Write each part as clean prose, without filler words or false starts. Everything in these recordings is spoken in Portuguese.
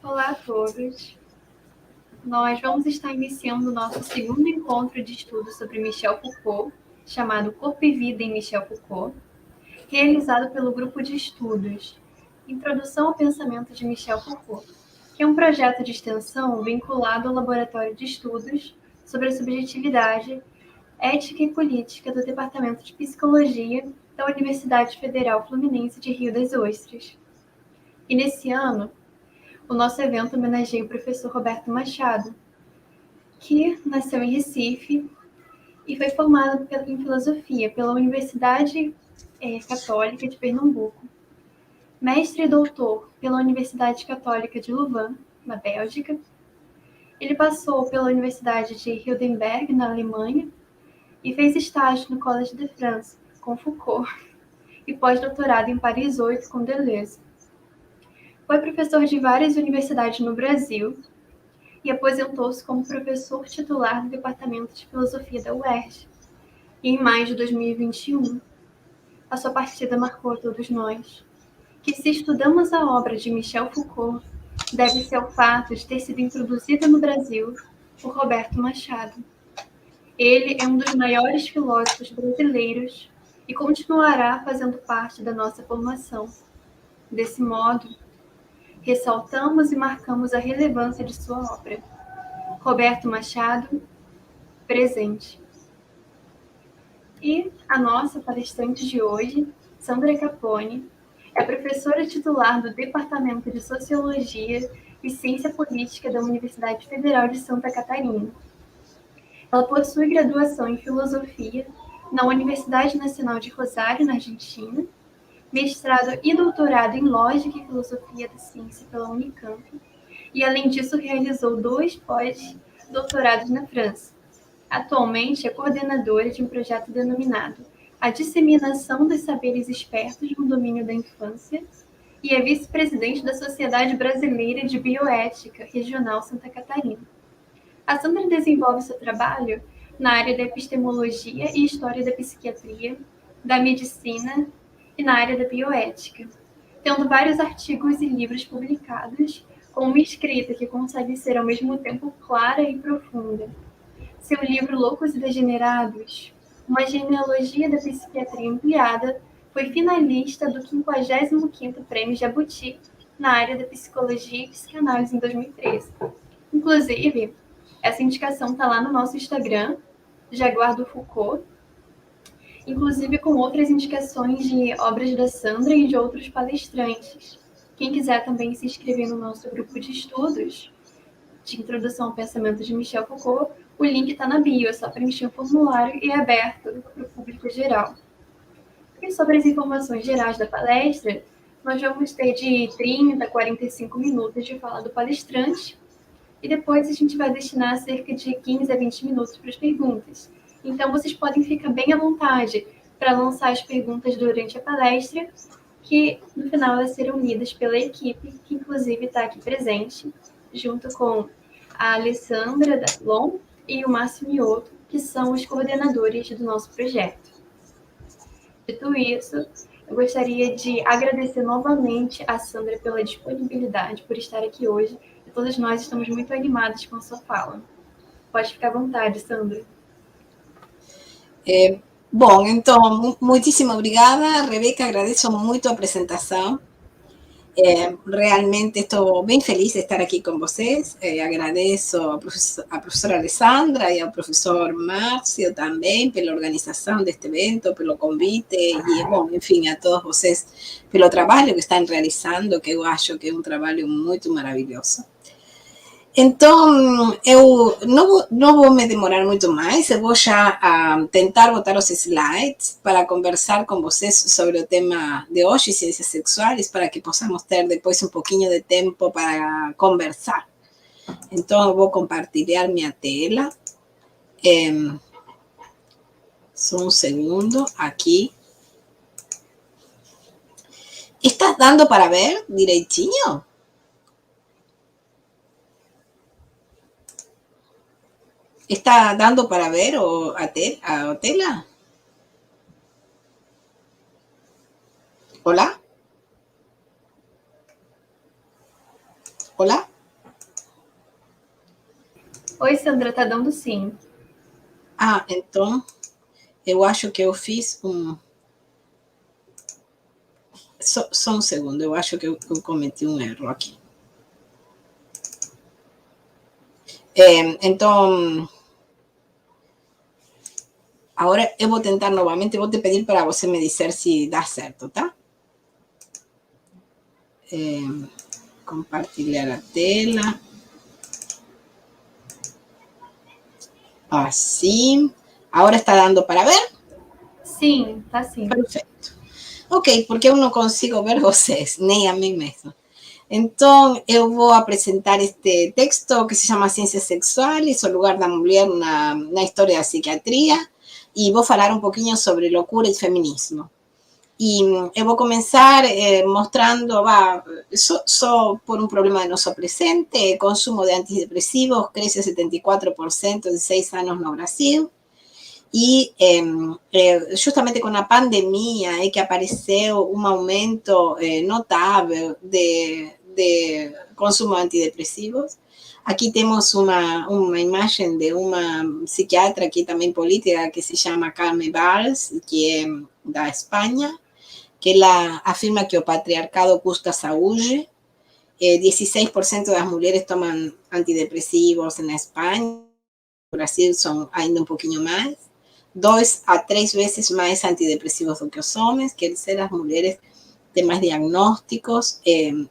Olá a todos. Nós vamos estar iniciando o nosso segundo encontro de estudos sobre Michel Foucault, chamado Corpo e Vida em Michel Foucault, realizado pelo grupo de estudos Introdução ao Pensamento de Michel Foucault, que é um projeto de extensão vinculado ao Laboratório de Estudos sobre a Subjetividade, Ética e Política do Departamento de Psicologia da Universidade Federal Fluminense de Rio das Ostras. E nesse ano, o nosso evento homenageia o professor Roberto Machado, que nasceu em Recife e foi formado em filosofia pela Universidade Católica de Pernambuco, mestre e doutor pela Universidade Católica de Louvain, na Bélgica. Ele passou pela Universidade de Heidelberg, na Alemanha, e fez estágio no Collège de France, com Foucault, e pós-doutorado em Paris 8, com Deleuze. Foi professor de várias universidades no Brasil e aposentou-se como professor titular do Departamento de Filosofia da UERJ. E em maio de 2021, a sua partida marcou a todos nós, que se estudamos a obra de Michel Foucault, deve-se ao fato de ter sido introduzida no Brasil por Roberto Machado. Ele é um dos maiores filósofos brasileiros e continuará fazendo parte da nossa formação. Desse modo, ressaltamos e marcamos a relevância de sua obra. Roberto Machado, presente. E a nossa palestrante de hoje, Sandra Capone, é professora titular do Departamento de Sociologia e Ciência Política da Universidade Federal de Santa Catarina. Ela possui graduação em Filosofia na Universidade Nacional de Rosário, na Argentina, mestrado e doutorado em Lógica e Filosofia da Ciência pela Unicamp, e além disso realizou 2 pós-doutorados na França. Atualmente é coordenadora de um projeto denominado A Disseminação dos Saberes Espertos no Domínio da Infância e é vice-presidente da Sociedade Brasileira de Bioética Regional Santa Catarina. A Sandra desenvolve seu trabalho na área da epistemologia e história da psiquiatria, da medicina e na área da bioética, tendo vários artigos e livros publicados, com uma escrita que consegue ser ao mesmo tempo clara e profunda. Seu livro Loucos e Degenerados, uma genealogia da psiquiatria ampliada, foi finalista do 55º Prêmio Jabuti na área da psicologia e psicanálise em 2013. Inclusive, essa indicação está lá no nosso Instagram, Jaguar do Foucault, inclusive com outras indicações de obras da Sandra e de outros palestrantes. Quem quiser também se inscrever no nosso grupo de estudos de Introdução ao Pensamento de Michel Foucault, o link está na bio, é só preencher o formulário e é aberto para o público geral. E sobre as informações gerais da palestra, nós vamos ter de 30 a 45 minutos de fala do palestrante, e depois a gente vai destinar cerca de 15 a 20 minutos para as perguntas. Então, vocês podem ficar bem à vontade para lançar as perguntas durante a palestra, que no final elas serão lidas pela equipe, que inclusive está aqui presente, junto com a Alessandra Dalon e o Márcio Mioto, que são os coordenadores do nosso projeto. Dito isso, eu gostaria de agradecer novamente a Sandra pela disponibilidade, por estar aqui hoje, e todos nós estamos muito animados com a sua fala. Pode ficar à vontade, Sandra. Bom, então, muitíssimo obrigada, Rebeca, agradeço muito a apresentação. Realmente estou bem feliz de estar aqui com vocês. Agradeço à professora Alessandra e ao professor Márcio também pela organização deste evento, pelo convite e, bom, enfim, a todos vocês pelo trabalho que estão realizando, que eu acho que é um trabalho muito maravilhoso. Então, eu não vou me demorar muito mais, eu vou já tentar botar os slides para conversar com vocês sobre o tema de hoje, ciências sexuais, para que possamos ter depois um pouquinho de tempo para conversar. Então, eu vou compartilhar minha tela. Só um segundo, aqui. Está dando para ver direitinho? ¿Está dando para ver a tela? ¿Hola? ¿Hola? Oi, Sandra, tá dando sim. Ah, então, eu acho que eu fiz só um segundo, eu acho que eu cometi um erro aqui. Então, agora eu vou tentar novamente, vou te pedir para você me dizer se dá certo, tá? Compartilhar a tela. Assim. Agora está dando para ver? Sim, tá sim. Perfeito. Ok, porque eu não consigo ver vocês, nem a mim mesma. Então, eu vou apresentar este texto que se chama Ciências Sexuais, o lugar da mulher na história da psiquiatria, e vou falar um pouquinho sobre loucura e feminismo. E eu vou começar mostrando, só por um problema de nosso presente, consumo de antidepressivos cresce 74% em 6 anos no Brasil. E justamente com a pandemia é que apareceu um aumento notável de consumo de antidepressivos. Aqui temos uma imagem de uma psiquiatra aqui também política que se chama Carmen Valls, que é da Espanha, que ela afirma que o patriarcado custa saúde. 16% das mulheres tomam antidepressivos na Espanha, no Brasil são ainda um pouquinho mais. 2 a 3 veces más antidepresivos do que os homens, quer dizer, as mulheres têm mais diagnósticos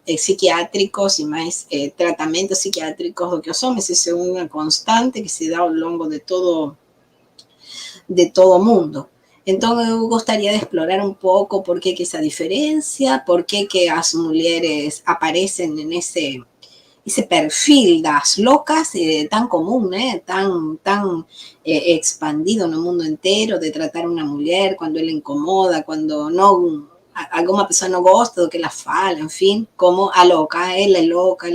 psiquiátricos e mais tratamentos psiquiátricos do que os homens. Isso é uma constante que se dá ao longo de todo o mundo. Então, eu gostaria de explorar um pouco por que essa diferença, por que as mulheres aparecem nesse ese perfil das locas tan común, tan expandido en el mundo entero, de tratar a una mujer cuando él incomoda, cuando no, alguna persona no gosta do que ela fala, en fin, como a loca, ela é loca,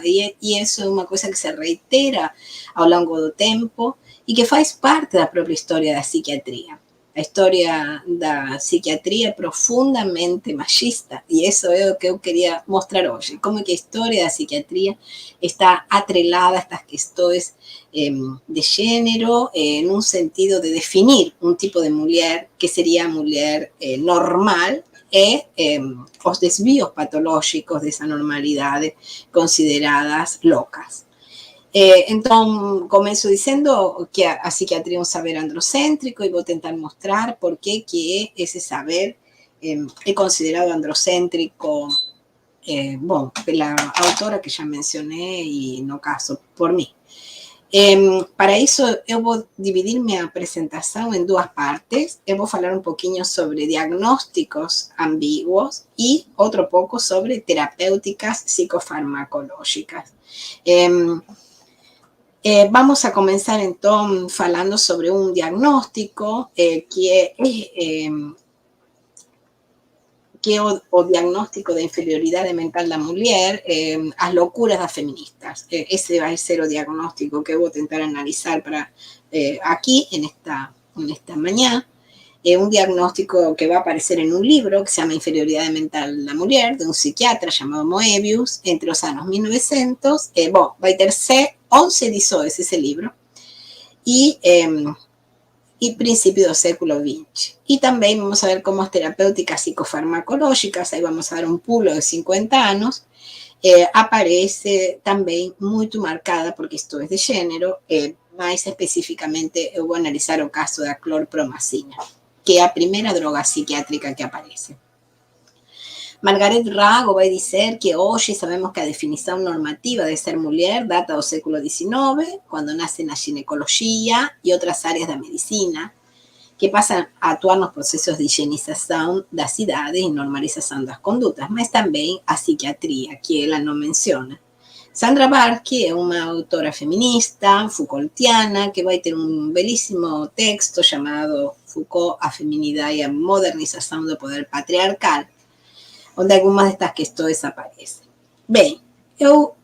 e eso es una cosa que se reitera ao longo do tempo e que faz parte da própria história da psiquiatria. A história da psiquiatria é profundamente machista e isso é o que eu queria mostrar hoje, como que a história da psiquiatria está atrelada a estas questões de gênero en un sentido de definir un tipo de mulher que sería mulher normal e os desvíos patológicos dessa normalidade consideradas loucas. Então, começo dizendo que a psiquiatria é um saber androcêntrico e vou tentar mostrar por que esse saber é considerado androcêntrico, bom, pela autora que já mencionei e, no caso, por mim. Para isso, eu vou dividir minha apresentação em duas partes. Eu vou falar um pouquinho sobre diagnósticos ambíguos e outro pouco sobre terapêuticas psicofarmacológicas. Vamos a comenzar entonces falando sobre un diagnóstico que é o diagnóstico de inferioridade mental da mulher, as loucuras das feministas. Esse vai ser o diagnóstico que eu vou tentar analisar para aqui, nesta manhã. É um diagnóstico que vai aparecer em um livro que se chama Inferioridade Mental da Mulher, de um psiquiatra chamado Moebius, entre os anos 1900. Bom, vai ter 11 edições esse livro. E princípio do século XX. E também vamos a ver como as terapêuticas psicofarmacológicas, aí vamos a dar um pulo de 50 anos, aparece também muito marcada por questões de gênero, mais especificamente eu vou analisar o caso da clorpromazina, que é a primeira droga psiquiátrica que aparece. Margaret Rago vai dizer que hoje sabemos que a definição normativa de ser mulher data do século XIX, quando nasce na ginecologia e outras áreas da medicina, que passam a atuar nos processos de higienização da cidade e normalização das condutas, mas também a psiquiatria, que ela não menciona. Sandra Barchi é uma autora feminista, Foucaultiana, que vai ter um belíssimo texto chamado Foucault, a feminidade e a modernização do poder patriarcal, onde algumas destas questões aparecem. Bem, eu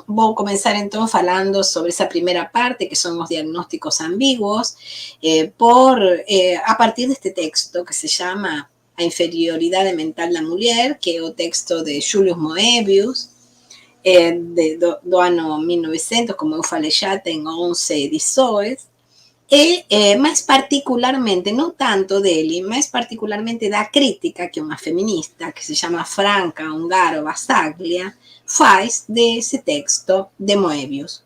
vou começar então falando sobre essa primeira parte, que são os diagnósticos ambíguos, a partir deste texto que se chama A Inferioridade Mental da Mulher, que é o texto de Julius Moebius, do ano 1900, como eu falei já, tem 11 edições, e mais particularmente, não tanto dele, mais particularmente da crítica que uma feminista, que se chama Franca Ungaro Basaglia, faz desse texto de Moebius.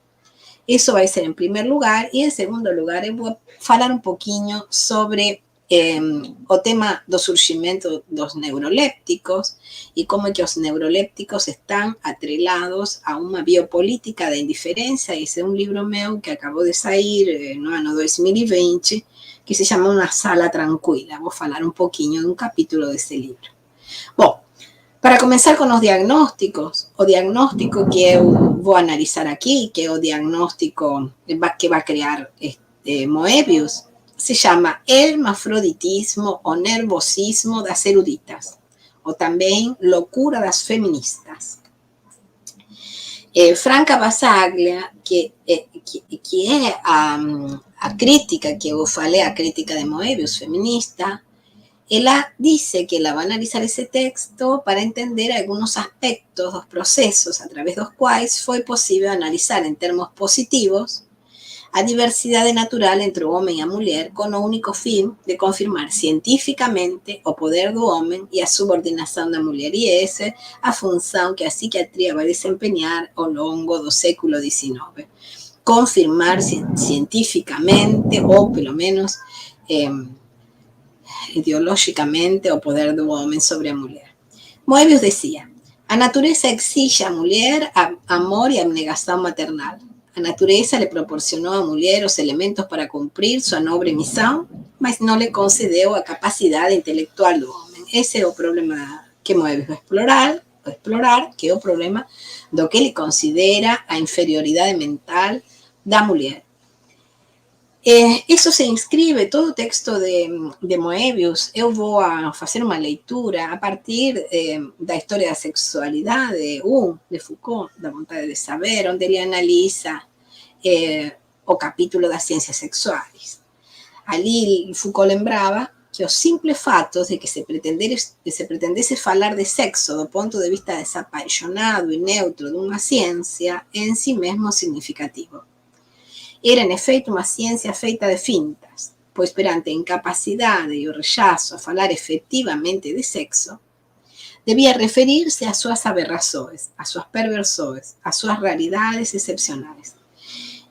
Isso vai ser em primeiro lugar, e em segundo lugar eu vou falar um pouquinho sobre o tema do surgimento dos neurolépticos e como é que os neurolépticos estão atrelados a uma biopolítica da indiferença. Esse é um livro meu que acabou de sair no ano 2020, que se chama Uma Sala Tranquila. Vou falar um pouquinho de um capítulo desse livro. Bom, para começar com os diagnósticos, o diagnóstico que eu vou analisar aqui, que é o diagnóstico que vai criar Moebius, se chama hermafroditismo ou nervosismo das eruditas, ou também loucura das feministas. Franca Basaglia, que é a crítica que eu falei, a crítica de Moebius feminista, ela dice que ela vai analisar esse texto para entender alguns aspectos dos processos a través dos quais foi possível analisar em termos positivos a diversidade natural entre o homem e a mulher, com o único fim de confirmar cientificamente o poder do homem e a subordinação da mulher. E essa é a função que a psiquiatria vai desempenhar ao longo do século XIX. Confirmar cientificamente, ou pelo menos ideologicamente, o poder do homem sobre a mulher. Moebius dizia: a natureza exige à mulher amor e abnegação maternal. A natureza lhe proporcionou à mulher os elementos para cumprir sua nobre missão, mas não lhe concedeu a capacidade intelectual do homem. Esse é o problema que Moebius vai explorar, que é o problema do que ele considera a inferioridade mental da mulher. Isso se inscreve, todo o texto de Moebius, eu vou fazer uma leitura a partir da história da sexualidade, de Foucault, da vontade de saber, onde ele analisa o capítulo das ciências sexuais. Ali Foucault lembrava que o simples fato de que se pretendesse falar de sexo do ponto de vista desapaixonado e neutro de uma ciência é em si mesmo significativo. Era, en efeito, uma ciência feita de fintas, pois perante a incapacidade e o rechazo a falar efetivamente de sexo, devia referir-se às suas aberrações, às suas perversões, às suas raridades excepcionais.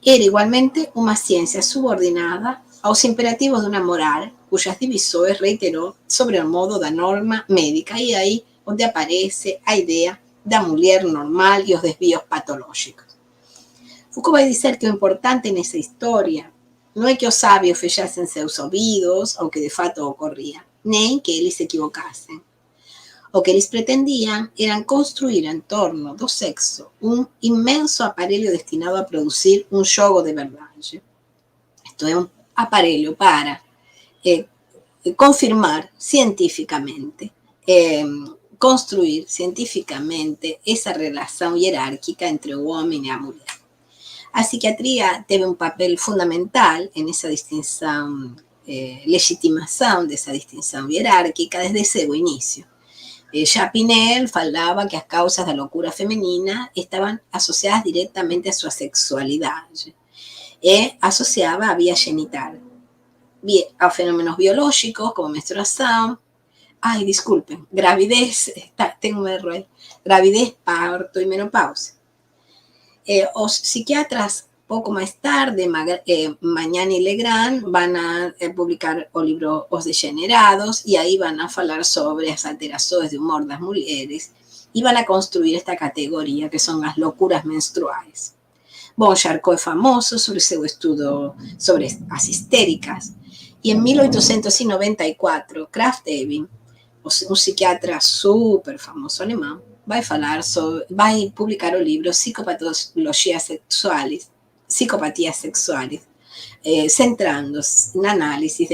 Era, igualmente, uma ciência subordinada aos imperativos de uma moral, cujas divisões reiterou sobre o modo da norma médica, e aí onde aparece a ideia da mulher normal e os desvios patológicos. Foucault vai dizer que o importante nessa história não é que os sábios fechassem seus ouvidos ao que de fato ocorria, nem que eles se equivocassem. O que eles pretendiam era construir em torno do sexo um imenso aparelho destinado a produzir um jogo de verdade. Isto é um aparelho para confirmar cientificamente, construir cientificamente essa relação hierárquica entre o homem e a mulher. A psiquiatria teve um papel fundamental nessa distinção, legitimação dessa distinção hierárquica desde seu início. Já Pinel falava que as causas da loucura feminina estavam associadas diretamente à sua sexualidade e associava a via genital, a fenômenos biológicos como menstruação, gravidez, tem um erro aí, gravidez, parto e menopausa. Os psiquiatras, pouco mais tarde, Magnani e Legrand, vão a publicar o livro Os Degenerados, e aí vão a falar sobre as alterações de humor das mulheres, e vão a construir esta categoria, que são as loucuras menstruais. Bom, Charcot é famoso sobre seu estudo sobre as histéricas, e em 1894, Krafft Ebing, um psiquiatra super famoso alemão, vai publicar o livro Psicopatias Sexuales, centrando-se na análise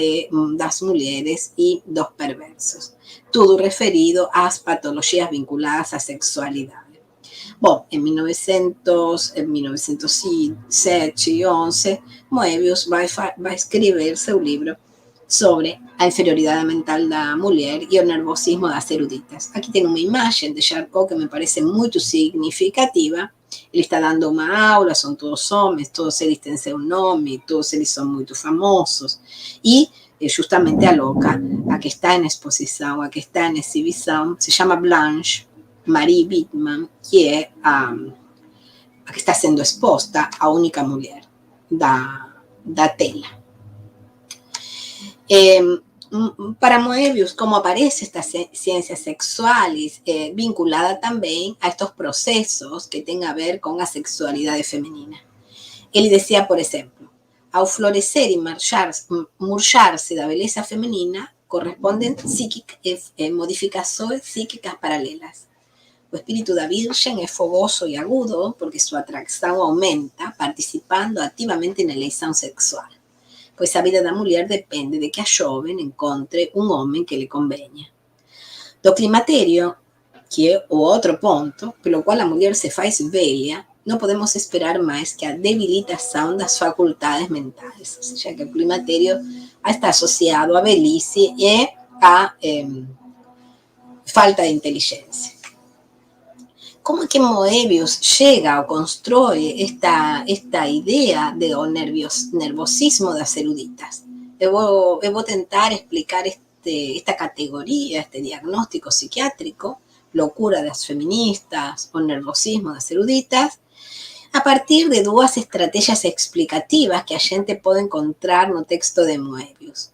das mulheres e dos perversos, tudo referido às patologias vinculadas à sexualidade. Bom, em 1907 e 11, Moebius vai escrever seu livro sobre a inferioridade mental da mulher e o nervosismo das eruditas. Aqui tem uma imagem de Charcot que me parece muito significativa. Ele está dando uma aula, são todos homens, todos eles têm seu nome, todos eles são muito famosos. E justamente a louca, a que está em exposição, a que está em exibição, se chama Blanche Marie Bittman, que é a que está sendo exposta, a única mulher da tela. Para Moebius, como aparece estas ciencias sexuales vinculada también a estos procesos que tienen a ver con la sexualidad femenina. Él decía, por ejemplo, ao florecer y murcharse da beleza femenina corresponden modificaciones psíquicas paralelas. O espíritu da virgen es fogoso y agudo porque su atracción aumenta participando activamente en la elección sexual. Pois a vida da mulher depende de que a jovem encontre um homem que lhe convenha. Do climatério, que é o outro ponto, pelo qual a mulher se faz velha, não podemos esperar mais que a debilitação das faculdades mentais. Ou seja, que o climatério está associado à velhice e à falta de inteligência. Como é que Moebius chega ou constrói esta ideia do nervosismo das eruditas? Eu vou tentar explicar esta categoria, este diagnóstico psiquiátrico, loucura das feministas, o nervosismo das eruditas, a partir de duas estratégias explicativas que a gente pode encontrar no texto de Moebius.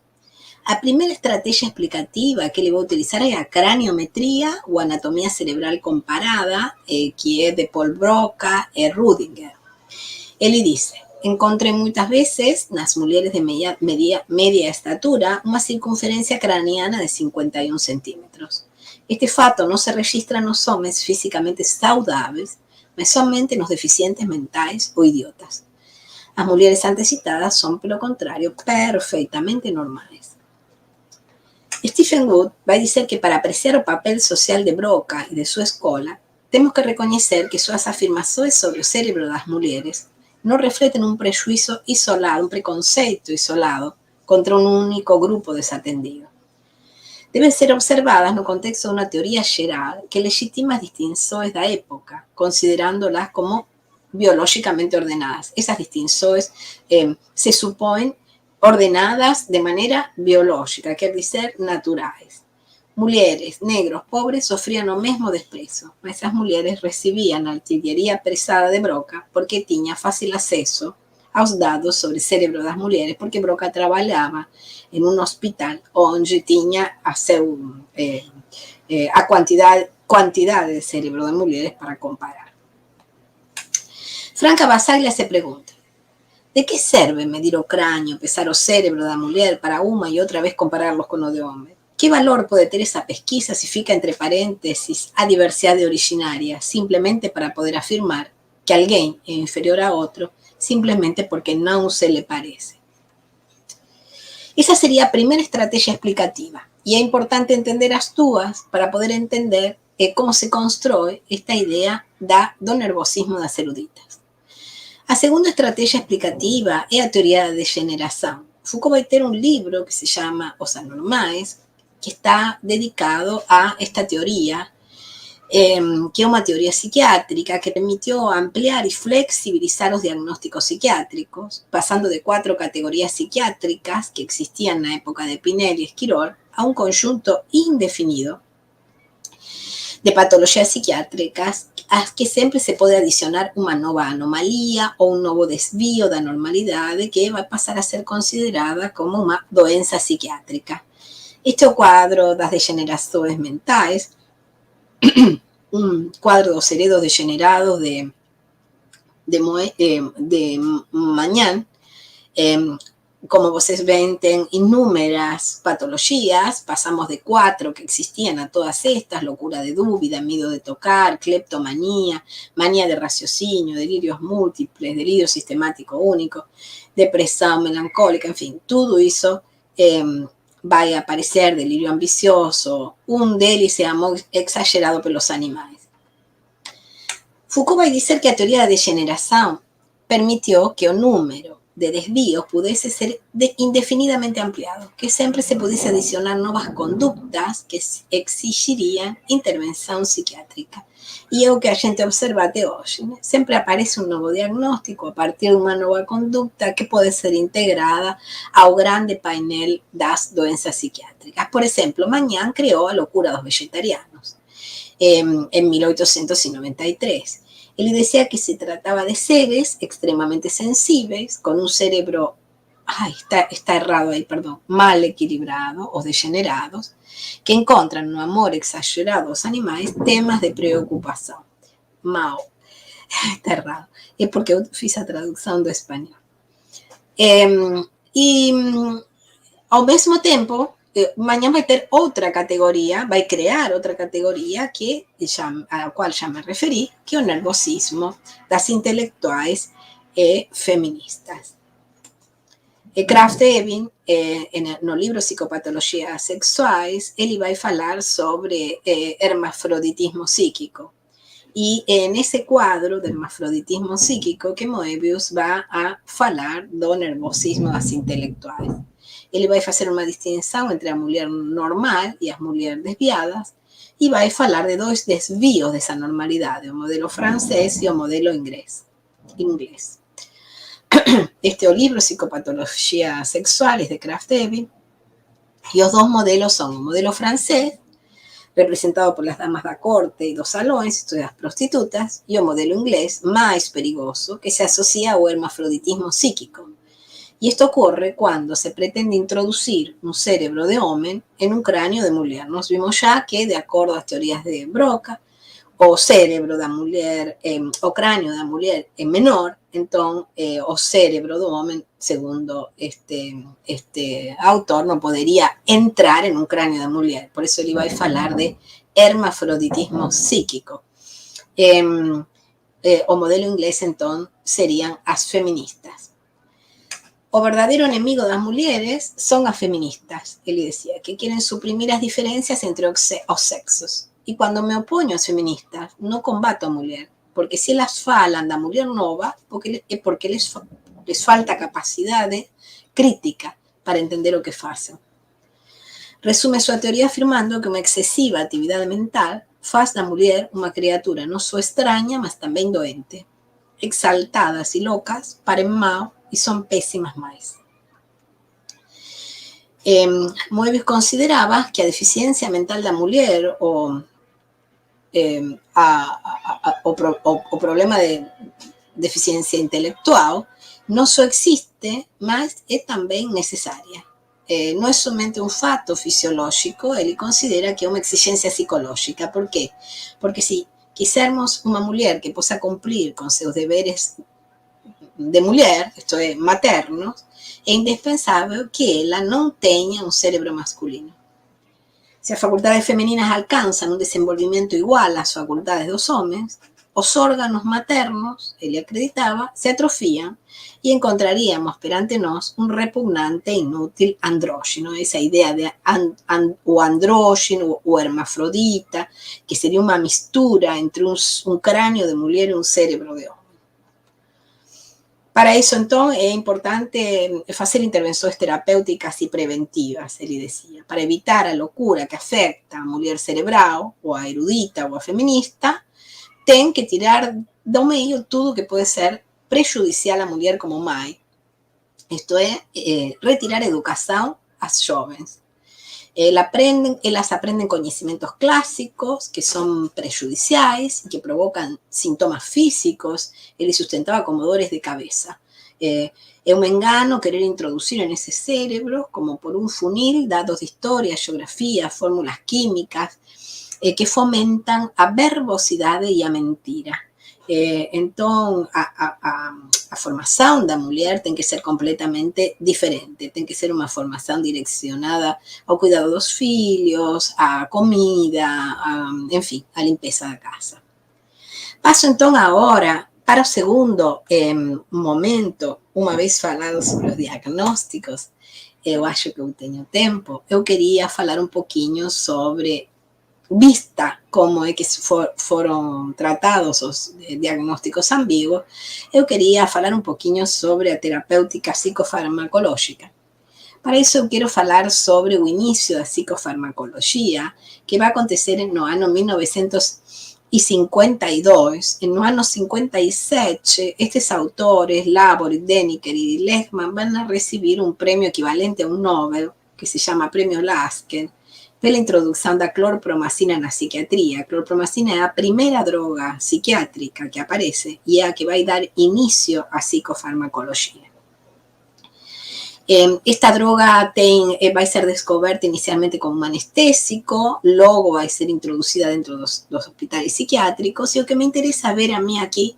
A primeira estratégia explicativa que ele vai utilizar é a craniometria ou anatomia cerebral comparada, que é de Paul Broca e Rudinger. Ele diz: encontrei muitas vezes nas mulheres de média estatura uma circunferência craniana de 51 centímetros. Este fato não se registra nos homens fisicamente saudáveis, mas somente nos deficientes mentais ou idiotas. As mulheres antecitadas são, pelo contrário, perfeitamente normais. Stephen Wood vai dizer que para apreciar o papel social de Broca e de sua escola, temos que reconhecer que suas afirmações sobre o cérebro das mulheres não refletem um prejuízo isolado, um preconceito isolado contra um único grupo desatendido. Devem ser observadas no contexto de uma teoria geral que legitima as distinções da época, considerando-las como biológicamente ordenadas. Essas distinções se supõem ordenadas de maneira biológica, quer dizer, naturais. Mulheres, negros, pobres sofriam o mesmo desprezo, mas as mulheres recebiam a artilharia pesada de Broca porque tinha fácil acesso aos dados sobre o cérebro das mulheres, porque Broca trabalhava em um hospital onde tinha a quantidade de cérebro de mulheres para comparar. Franca Basaglia se pergunta: de que serve medir o crânio, pesar o cérebro da mulher para uma e outra vez compará-los com o de homem? Que valor pode ter essa pesquisa se fica entre parênteses a diversidade originária, simplesmente para poder afirmar que alguém é inferior a outro, simplesmente porque não se lhe parece? Essa seria a primeira estratégia explicativa, e é importante entender as duas para poder entender como se constrói esta ideia do nervosismo das eruditas. A segunda estratégia explicativa é a teoria da degeneração. Foucault vai ter um livro que se chama Os Anormais, que está dedicado a esta teoria, que é uma teoria psiquiátrica que permitiu ampliar e flexibilizar os diagnósticos psiquiátricos, passando de 4 categorias psiquiátricas que existiam na época de Pinel e Esquirol a um conjunto indefinido de patologias psiquiátricas a que sempre se pode adicionar uma nova anomalia ou um novo desvio da normalidade que vai passar a ser considerada como uma doença psiquiátrica. Este é o quadro das degenerações mentais, um quadro dos heredos degenerados de Magnan. Como vocês veem, tem inúmeras patologias, passamos de 4 que existiam a todas estas: loucura de dúvida, medo de tocar, cleptomania, mania de raciocínio, delírios múltiples, delírio sistemático único, depressão melancólica, enfim, tudo isso vai aparecer, delírio ambicioso, um deles é amor exagerado pelos animais. Foucault vai dizer que a teoria da degeneração permitiu que o número de desvíos pudesse ser indefinidamente ampliado, que sempre se pudesse adicionar novas condutas que exigiriam intervenção psiquiátrica. E é o que a gente observa até hoje, né? Sempre aparece um novo diagnóstico a partir de uma nova conduta que pode ser integrada ao grande painel das doenças psiquiátricas. Por exemplo, Magnan criou a loucura dos vegetarianos en 1893. Ele decía que se trataba de seres extremadamente sensibles, con un cerebro, está errado ahí, perdón, mal equilibrado o degenerados, que encontran no amor exagerado aos animais temas de preocupação. Mal, está errado, é porque eu fiz a tradução do espanhol. Ao mesmo tempo, Magnan vai ter outra categoria, vai criar outra categoria a qual já me referi, que é o nervosismo das intelectuais e feministas. Krafft-Ebing, no livro Psicopatologias Sexuais, ele vai falar sobre hermafroditismo psíquico. E nesse quadro do hermafroditismo psíquico que Moebius vai a falar do nervosismo das intelectuais. Ele vai fazer uma distinção entre a mulher normal e as mulheres desviadas e vai falar de dois desvios dessa normalidade, o modelo francês e o modelo inglês. Este é o livro Psicopatologias Sexuales de Krafft-Ebing e os dois modelos são o modelo francês, representado por las damas da corte e dos salões, isto é, as prostitutas, e o modelo inglês, mais perigoso, que se associa ao hermafroditismo psíquico. Y esto ocurre cuando se pretende introducir un cerebro de hombre en un cráneo de mujer. Nos vimos ya que, de acuerdo a las teorías de Broca, o cerebro da mulher, o cráneo da mulher é menor, então o cerebro do homem, segundo este autor, não poderia entrar em um crânio da mulher. Por isso ele vai falar de hermafroditismo psíquico. O modelo inglês, então, seriam as feministas. O verdadeiro inimigo das mulheres são as feministas, ele dizia, que querem suprimir as diferenças entre os sexos. E quando me oponho às feministas, não combato a mulher, porque se elas falam da mulher nova, é porque lhes falta capacidade crítica para entender o que fazem. Resume sua teoria afirmando que uma excessiva atividade mental faz da mulher uma criatura não só estranha, mas também doente. Exaltadas e loucas, parem mal e são péssimas mães. Moebius considerava que a deficiência mental da mulher, o problema de deficiência intelectual, não só existe, mas é também necessária. Não é somente um fato fisiológico, ele considera que é uma exigência psicológica. Por quê? Porque se quisermos uma mulher que possa cumprir com seus deveres de mulher, isto é, maternos, é indispensável que ela não tenha um cérebro masculino. Se as faculdades femininas alcançam um desenvolvimento igual às faculdades dos homens, os órganos maternos, ele acreditava, se atrofiam e encontraríamos perante nós um repugnante e inútil andrógeno. Essa ideia de o andrógeno, o hermafrodita, que seria uma mistura entre um crânio de mulher e um cérebro de homem. Para isso, então, é importante fazer intervenções terapêuticas e preventivas, ele dizia, para evitar a loucura que afeta a mulher cerebral, ou a erudita, ou a feminista, tem que tirar do meio tudo que pode ser prejudicial à mulher como mãe. Isto é, retirar a educação às jovens. Elas aprendem conhecimentos clássicos que são prejudiciais e que provocam sintomas físicos. Ele sustentava como dores de cabeça. É um engano querer introduzir nesses cérebros, como por um funil, dados de história, geografia, fórmulas químicas, que fomentam a verbosidade e a mentira. Então, a formação da mulher tem que ser completamente diferente. Tem que ser uma formação direcionada ao cuidado dos filhos, à comida, enfim, à limpeza da casa. Passo, então, agora para o segundo momento. Uma vez falado sobre os diagnósticos, eu acho que eu tenho tempo, eu queria falar um pouquinho sobre vista como é que foram tratados os diagnósticos ambíguos, eu queria falar um pouquinho sobre a terapêutica psicofarmacológica. Para isso, eu quero falar sobre o início da psicofarmacologia, que vai acontecer no ano 1952. No ano 57, estes autores, Labor, Deniker e Lehmann, vão receber um prêmio equivalente a um Nobel, que se chama Prêmio Lasker, pela introdução da clorpromacina na psiquiatria. A clorpromacina é a primeira droga psiquiátrica que aparece e é a que vai dar início à psicofarmacologia. Esta droga vai ser descoberta inicialmente como um anestésico, logo vai ser introduzida dentro dos hospitais psiquiátricos, e o que me interessa ver a mim aqui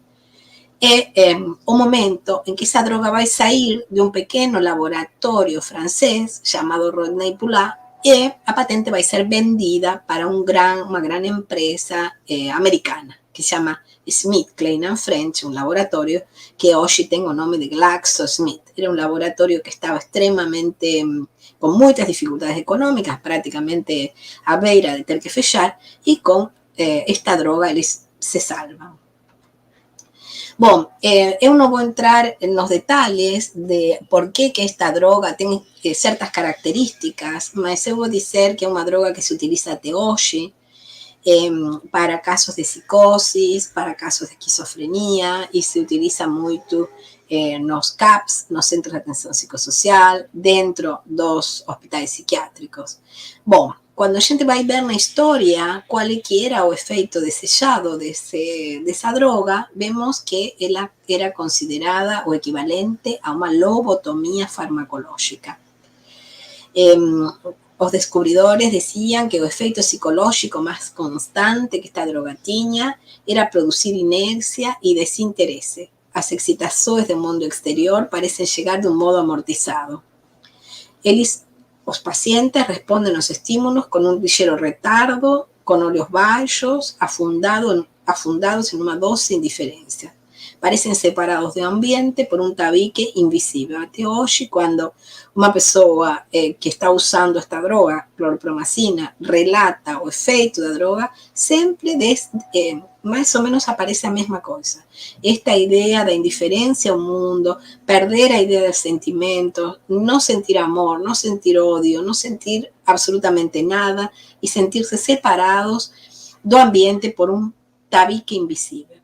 é o momento em que essa droga vai sair de um pequeno laboratório francês chamado Rodney Poulat, e a patente vai ser vendida para uma grande empresa americana, que se chama SmithKline French, um laboratório que hoje tem o nome de GlaxoSmith. Era um laboratório que estava extremamente, com muitas dificuldades econômicas, praticamente à beira de ter que fechar, e com esta droga eles se salvam. Bom, eu não vou entrar nos detalhes de por que esta droga tem certas características, mas eu vou dizer que é uma droga que se utiliza até hoje para casos de psicosis, para casos de esquizofrenia, e se utiliza muito nos CAPs, nos Centros de Atenção Psicossocial, dentro dos hospitais psiquiátricos. Bom, quando a gente vai ver na história qual é que era o efeito desejado dessa droga, vemos que ela era considerada o equivalente a uma lobotomia farmacológica. Os descubridores decían que o efeito psicológico más constante que esta droga tinha era producir inercia e desinteresse. As excitações do mundo exterior parecem chegar de um modo amortizado. Os pacientes respondem aos estímulos com um ligeiro retardo, com olhos baixos, afundados em uma doce indiferença. Parecem separados do ambiente por um tabique invisível. Até hoje, quando uma pessoa que está usando esta droga, clorpromacina, relata o efeito da droga, sempre mais ou menos aparece a mesma coisa. Esta ideia da indiferença ao mundo, perder a ideia dos sentimentos, não sentir amor, não sentir ódio, não sentir absolutamente nada e sentir-se separados do ambiente por um tabique invisível.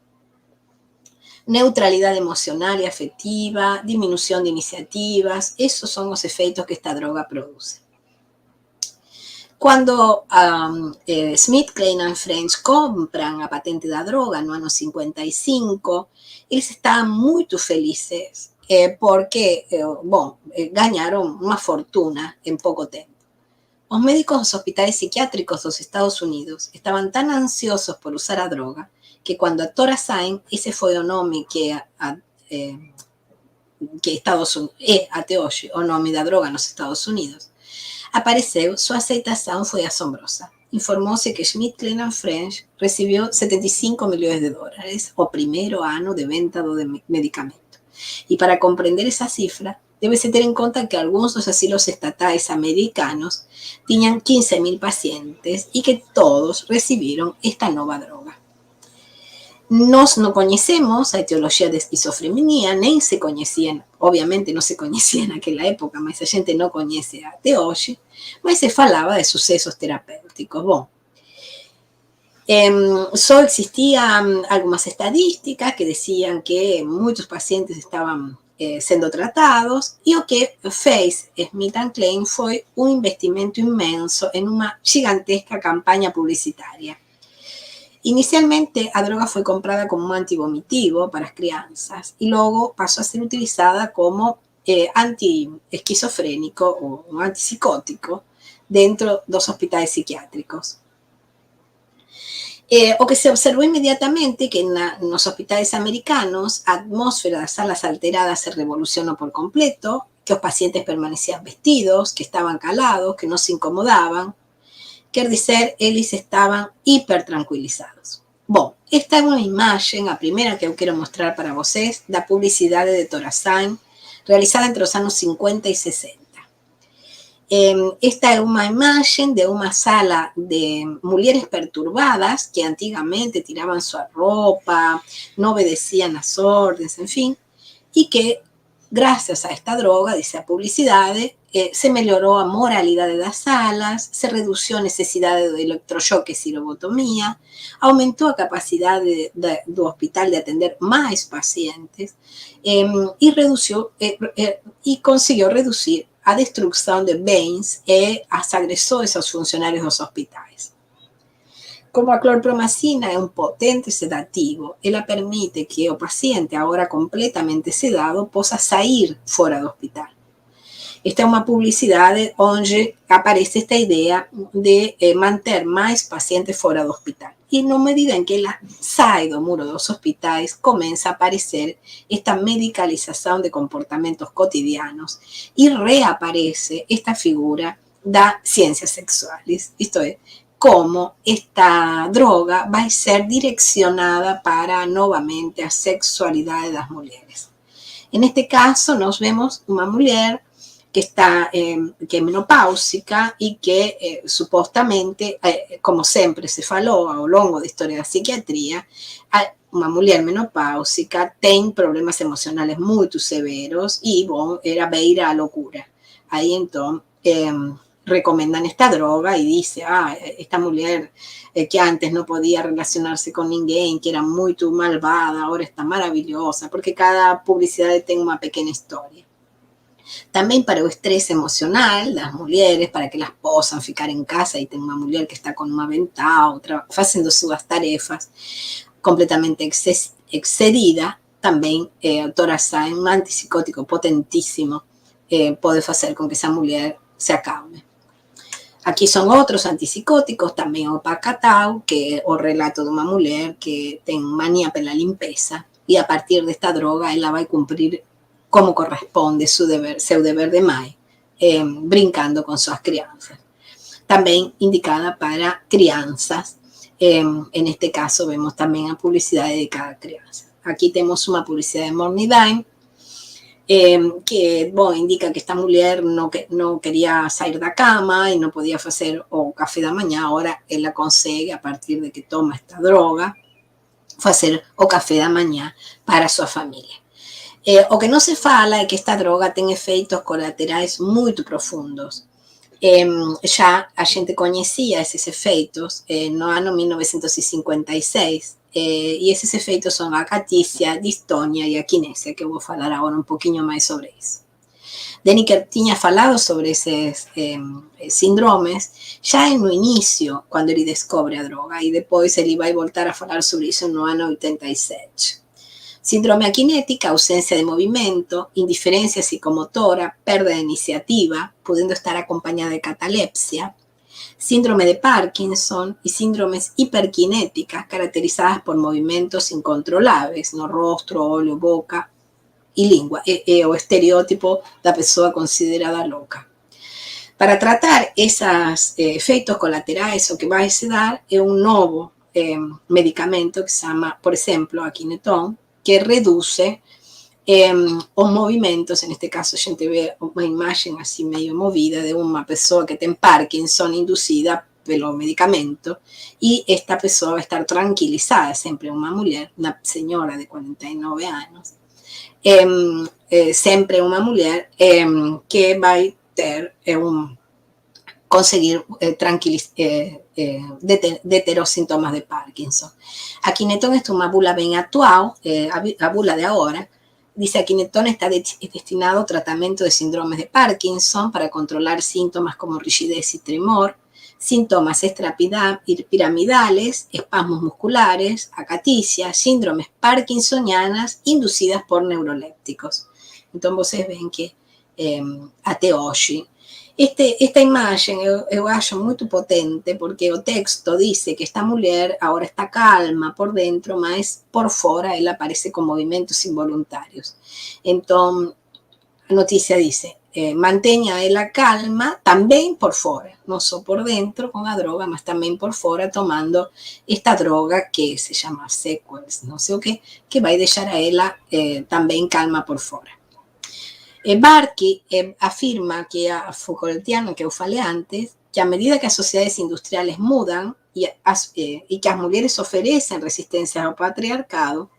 Neutralidade emocional e afetiva, diminuição de iniciativas, esses são os efeitos que esta droga produz. Quando SmithKline French compram a patente da droga no ano 55, eles estavam muito felizes porque, ganharam uma fortuna em pouco tempo. Os médicos dos hospitais psiquiátricos dos Estados Unidos estavam tão ansiosos por usar a droga que quando a Thorazyme, esse foi o nome que Estados Unidos, até hoje o nome da droga nos Estados Unidos, apareceu, sua aceitação foi assombrosa. Informou-se que SmithKline French recebeu $75 milhões o primeiro ano de venda do medicamento. E para compreender essa cifra, deve-se ter em conta que alguns dos asilos estatais americanos tinham 15.000 pacientes e que todos receberam esta nova droga. Nós não conhecemos a etiologia da esquizofrenia, nem se conhecia, obviamente não se conhecia naquela época, mas a gente não conhece até hoje, mas se falava de sucessos terapêuticos. Bom, só existiam algumas estadísticas que diziam que muitos pacientes estavam sendo tratados, e o que fez SmithKline foi um investimento imenso em uma gigantesca campanha publicitária. Inicialmente, a droga foi comprada como um antivomitivo para as crianças e logo passou a ser utilizada como anti-esquizofrênico ou um antipsicótico dentro dos hospitais psiquiátricos. O que se observou imediatamente que nos hospitais americanos a atmosfera das salas alteradas se revolucionou por completo, que os pacientes permaneciam vestidos, que estavam calados, que não se incomodavam. Quer dizer, eles estavam hipertranquilizados. Bom, esta é uma imagem, a primeira que eu quero mostrar para vocês, da publicidade de Thorazyme, realizada entre os anos 50 e 60. Esta é uma imagem de uma sala de mulheres perturbadas que antigamente tiravam sua roupa, não obedeciam às ordens, enfim, e que, graças a esta droga, dice a publicidade, se melhorou a moralidade das salas, se reduziu a necessidade do eletrochoque e cirobotomia, aumentou a capacidade do hospital de atender mais pacientes e conseguiu reduzir a destruição de bens e as agressões aos funcionários dos hospitais. Como a clorpromacina é um potente sedativo, ela permite que o paciente, agora completamente sedado, possa sair fora do hospital. Esta é uma publicidade onde aparece esta ideia de manter mais pacientes fora do hospital. E na medida em que ela sai do muro dos hospitais, começa a aparecer esta medicalização de comportamentos cotidianos e reaparece esta figura das ciências sexuais, isto é, como esta droga vai ser direcionada para novamente a sexualidade das mulheres. Neste caso, nós vemos uma mulher que está que é menopáusica e que supostamente, como sempre se falou ao longo da história da psiquiatria, uma mulher menopáusica tem problemas emocionais muito severos e, bom, era beira a loucura. Aí, então, recomendam esta droga e dice, esta mulher que antes não podia relacionar-se com ninguém, que era muito malvada, agora está maravilhosa, porque cada publicidade tem uma pequena história. Também para o estresse emocional das mulheres, para que elas possam ficar em casa e tem uma mulher que está com uma avental, fazendo suas tarefas, completamente excedida, também a Toraxane, um antipsicótico potentíssimo, pode fazer com que essa mulher se acalme. Aqui são outros antipsicóticos, também o Pacatal, que é o relato de uma mulher que tem mania pela limpeza e a partir desta droga ela vai cumprir como corresponde seu dever de mãe, brincando com suas crianças. Também indicada para crianças, neste caso vemos também a publicidade de cada criança. Aqui temos uma publicidade de Mornidine, que, bom, indica que esta mulher não queria sair da cama e não podia fazer o café da manhã. Agora ela consegue, a partir de que toma esta droga, fazer o café da manhã para sua família. O que não se fala é que esta droga tem efeitos colaterais muito profundos. Já a gente conhecia esses efeitos no ano 1956, e esses efeitos são a acatícia, distonia e a quinésia, que eu vou falar agora um pouquinho mais sobre isso. Deniker tinha falado sobre esses síndromes já no início, quando ele descobre a droga, e depois ele vai voltar a falar sobre isso no ano 87. Síndrome aquinética, ausência de movimento, indiferencia psicomotora, perda de iniciativa, pudiendo estar acompañada de catalepsia, síndrome de Parkinson y síndromes hiperkinéticas caracterizadas por movimientos incontrolables no rostro, olho, boca y lengua, o estereotipo da pessoa considerada louca. Para tratar esos efeitos colaterais, o que vai se dar é um novo medicamento que se chama, por exemplo, Akineton, que reduce os movimentos. Neste caso, a gente vê uma imagem assim meio movida de uma pessoa que tem Parkinson induzida pelo medicamento e esta pessoa vai estar tranquilizada, sempre uma mulher, uma senhora de 49 anos, sempre uma mulher que vai ter conseguir deter os sintomas de Parkinson. A Akineton é uma bula bem atual, a bula de agora, dice: Akineton está destinado ao tratamento de síndromes de Parkinson para controlar síntomas como rigidez y tremor, síntomas extrapiramidales, espasmos musculares, acaticia, síndromes parkinsonianas inducidas por neurolépticos. Então, vocês veem que até hoje esta imagem eu acho muito potente, porque o texto diz que esta mulher agora está calma por dentro, mas por fora ela aparece com movimentos involuntários. Então, a notícia diz: mantenha ela calma também por fora, não só por dentro com a droga, mas também por fora tomando esta droga que se chama Sequels, não sei o que vai deixar a ela também calma por fora. Barque afirma que a Foucaultiano, que eu falei antes, que a medida que as sociedades industriales mudam e que as mulheres oferecem resistência ao patriarcado,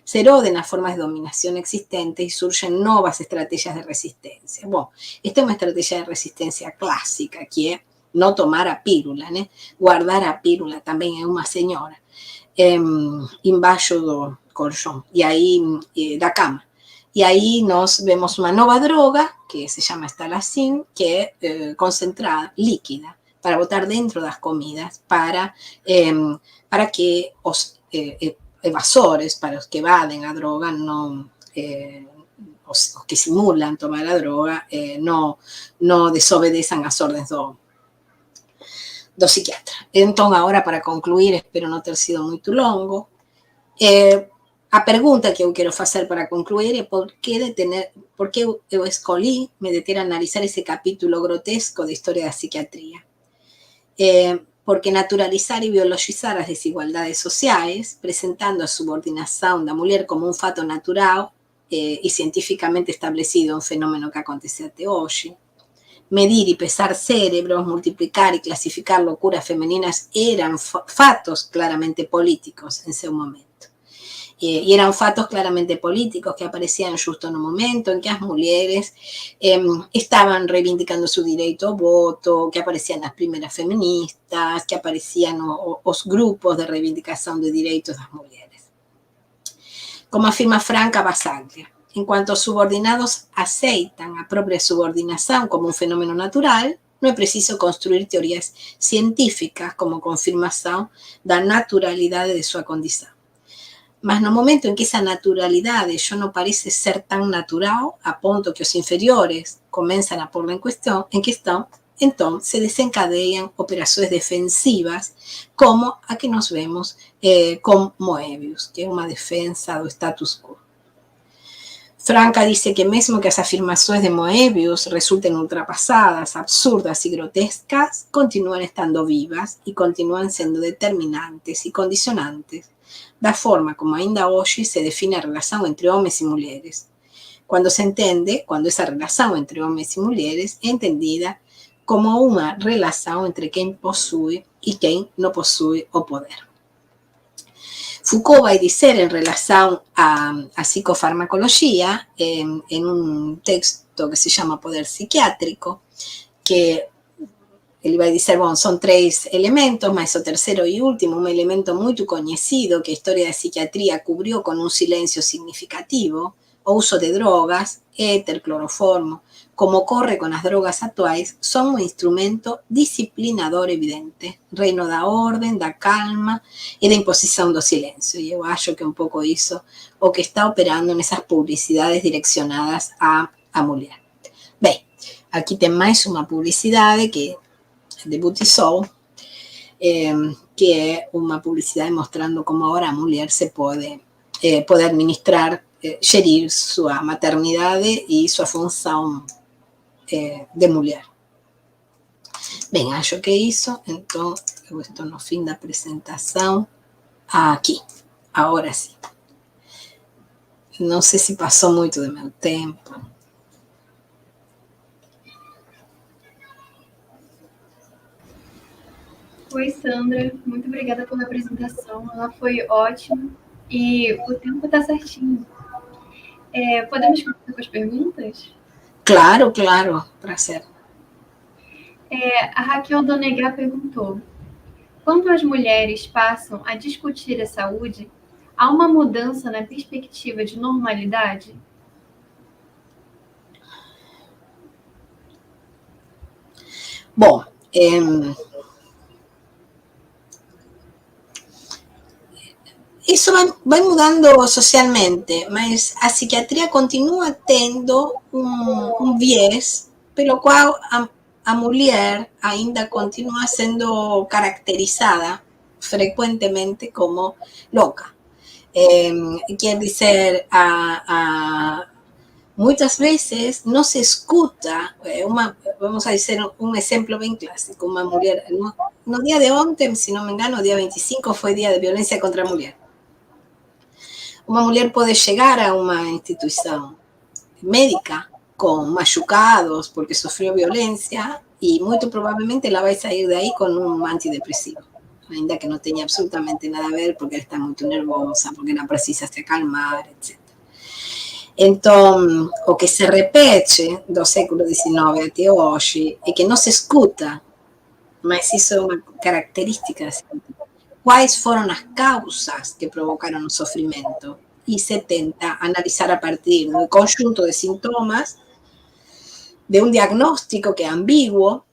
se erodem as formas de dominação existentes e surgem novas estratégias de resistência. Bom, esta é uma estratégia de resistência clássica, que é não tomar a pílula, né? Guardar a pílula também é uma senhora, embaixo do colchão, e aí, da cama. E aí nós vemos uma nova droga, que se chama Stalacin, que é concentrada, líquida, para botar dentro das comidas, para que os evasores, para os que evadem a droga, não, os que simulam tomar a droga, não desobedeçam as ordens do psiquiatra. Então, agora, para concluir, espero não ter sido muito longo, a pergunta que eu quero fazer para concluir é por que eu escolhi me deter a analisar esse capítulo grotesco da história da psiquiatria. Porque naturalizar e biologizar as desigualdades sociais, presentando a subordinação da mulher como um fato natural e cientificamente estabelecido, um fenômeno que acontece até hoje, medir e pesar cérebros, multiplicar e classificar loucuras femininas eram fatos claramente políticos em seu momento. Y eran fatos claramente políticos que aparecían justo no momento en que as mulheres estaban reivindicando su derecho ao voto, que aparecían las primeras feministas, que aparecían os grupos de reivindicação de direitos das mulheres. Como afirma Franca Basaglia, enquanto os subordinados aceitam a própria subordinação como um fenômeno natural, não é preciso construir teorias científicas como confirmação da naturalidade de sua condição. Mas no momento em que essa naturalidade já não parece ser tão natural, a ponto que os inferiores começam a pôr-la em questão, então se desencadeiam operações defensivas, como a que nós vemos com Moebius, que é uma defesa do status quo. Franca diz que mesmo que as afirmações de Moebius resultem ultrapassadas, absurdas e grotescas, continuam estando vivas e continuam sendo determinantes e condicionantes da forma como ainda hoje se define a relação entre homens e mulheres, quando essa relação entre homens e mulheres é entendida como uma relação entre quem possui e quem não possui o poder. Foucault vai dizer em relação à psicofarmacologia, em um texto que se chama Poder Psiquiátrico, que ele vai dizer, bom, são 3 elementos, mas o terceiro e último, um elemento muito conhecido que a história da psiquiatria cobriu com um silêncio significativo, o uso de drogas, éter, cloroformo, como ocorre com as drogas atuais, são um instrumento disciplinador evidente, reino da ordem, da calma e da imposição do silêncio. E eu acho que é um pouco isso o que está operando nessas publicidades direcionadas à mulher. Bem, aqui tem mais uma publicidade que de Butisol, que é uma publicidade mostrando como agora a mulher se pode administrar, gerir sua maternidade e sua função de mulher. Bem, acho que é isso. Então, eu estou no fim da apresentação. Aqui, agora sim. Não sei se passou muito do meu tempo. Oi, Sandra. Muito obrigada pela apresentação. Ela foi ótima e o tempo está certinho. Podemos começar com as perguntas? Claro, prazer. A Raquel Donegá perguntou: quando as mulheres passam a discutir a saúde, há uma mudança na perspectiva de normalidade? Bom, isso vai mudando socialmente, mas a psiquiatria continua tendo um viés pelo qual a mulher ainda continua sendo caracterizada frequentemente como louca. Quer dizer, muitas vezes não se escuta, vamos a dizer um exemplo bem clássico, uma mulher, no dia de ontem, se não me engano, dia 25 foi dia de violência contra a mulher. Uma mulher pode chegar a uma instituição médica com machucados porque sofreu violência e muito provavelmente ela vai sair daí com um antidepressivo, ainda que não tenha absolutamente nada a ver, porque ela está muito nervosa, porque ela precisa se acalmar, etc. Então, o que se repete do século XIX até hoje é que não se escuta, mas isso é uma característica. Quais foram as causas que provocaram o sofrimento? E se tenta analisar a partir do conjunto de sintomas, de um diagnóstico que é ambíguo,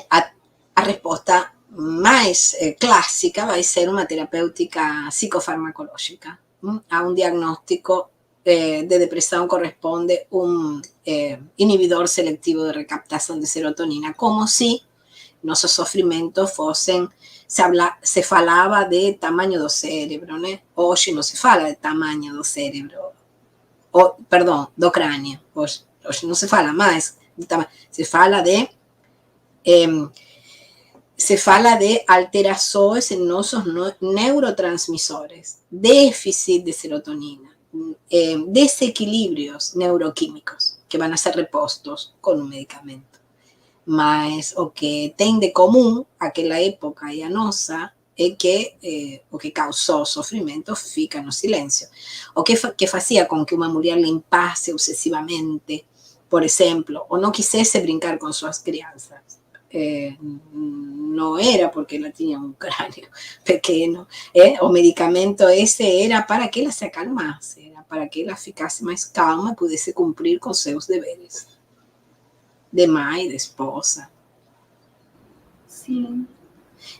a resposta mais clássica vai ser uma terapêutica psicofarmacológica. A um diagnóstico de depressão corresponde um inibidor selectivo de recaptação de serotonina, como se nossos sofrimentos fossem, se falava de tamanho do cérebro, né? Hoje não se fala de tamanho do cérebro, perdão, do crânio. Hoje não se fala mais de tamanho, se fala de alterações em nossos neurotransmissores, déficit de serotonina, desequilíbrios neuroquímicos que vão ser repostos com um medicamento. Mas o que tem de comum aquela época e a nossa é que o que causou sofrimento fica no silêncio. O que fazia com que uma mulher limpasse obsessivamente, por exemplo, ou não quisesse brincar com suas crianças, não era porque ela tinha um crânio pequeno. O medicamento esse era para que ela se acalmasse, era para que ela ficasse mais calma e pudesse cumprir com seus deveres de mãe, de esposa. Sim.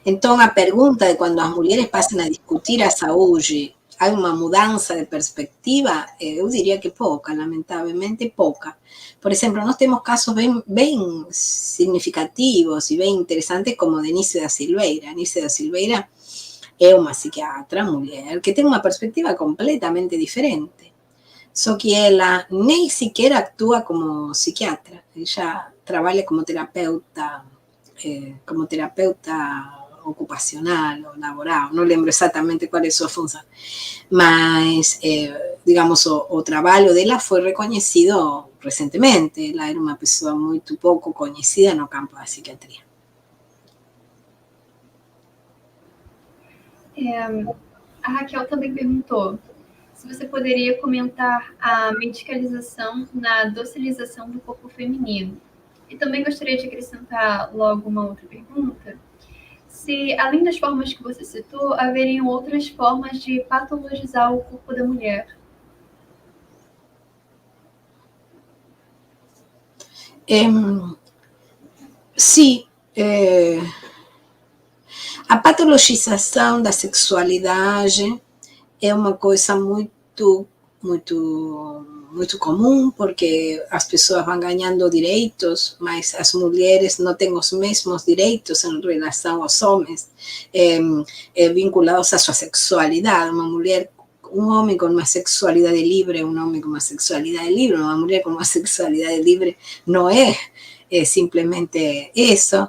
Então, a pergunta de quando as mulheres passam a discutir a saúde, há uma mudança de perspectiva, eu diria que pouca, lamentavelmente pouca. Por exemplo, nós temos casos bem significativos e bem interessantes, como Denise da Silveira. Denise da Silveira é uma psiquiatra, mulher, que tem uma perspectiva completamente diferente. Só que ela nem sequer atua como psiquiatra, ela trabalha como terapeuta ocupacional ou laboral, não lembro exatamente qual é a sua função, mas, digamos, o trabalho dela foi reconhecido recentemente. Ela era uma pessoa muito pouco conhecida no campo da psiquiatria. A Raquel também perguntou se você poderia comentar a medicalização na docilização do corpo feminino. E também gostaria de acrescentar logo uma outra pergunta. Se, além das formas que você citou, haveriam outras formas de patologizar o corpo da mulher. Sim, a patologização da sexualidade é uma coisa muito comum, porque as pessoas vão ganhando direitos, mas as mulheres não têm os mesmos direitos em relação aos homens, vinculados à sua sexualidade. Um homem com uma sexualidade livre é um homem com uma sexualidade livre, uma mulher com uma sexualidade livre não é simplesmente isso.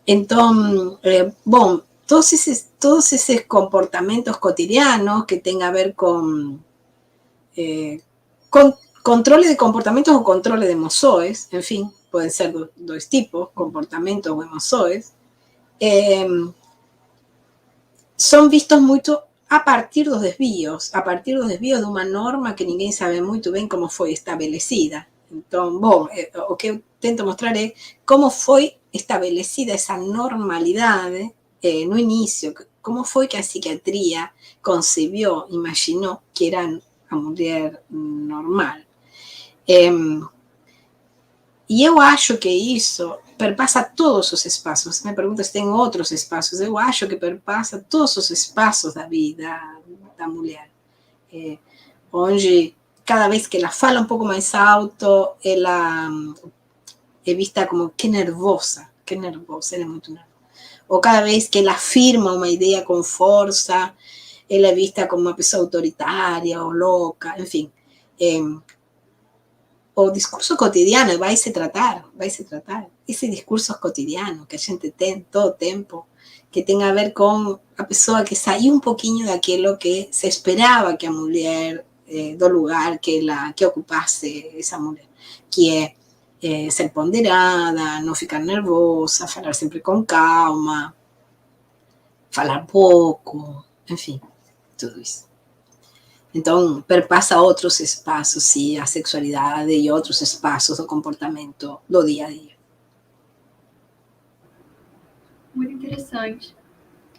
Então, bom, todos esses comportamentos cotidianos que têm a ver com controle de comportamentos ou controle de emoções, enfim, podem ser dois tipos, comportamentos ou emoções, são vistos muito a partir dos desvios de uma norma que ninguém sabe muito bem como foi estabelecida. Então, bom, o que eu tento mostrar é como foi estabelecida essa normalidade no início, como foi que a psiquiatria concebeu, imaginou que era a mulher normal. E eu acho que isso perpassa todos os espaços. Você me pergunta se tem outros espaços. Eu acho que perpassa todos os espaços da vida da mulher. Onde cada vez que ela fala um pouco mais alto, ela é vista como que nervosa, ela é muito nervosa. Ou cada vez que ela afirma uma ideia com força, ela é vista como uma pessoa autoritária ou louca, enfim. O discurso cotidiano vai se tratar. Esse discurso cotidiano que a gente tem todo o tempo, que tem a ver com a pessoa que saiu um pouquinho daquilo que se esperava que a mulher, do lugar que ocupasse essa mulher. que é ser ponderada, não ficar nervosa, falar sempre com calma, falar pouco, enfim, tudo isso. Então, perpassa outros espaços, sim, a sexualidade e outros espaços do comportamento do dia a dia. Muito interessante.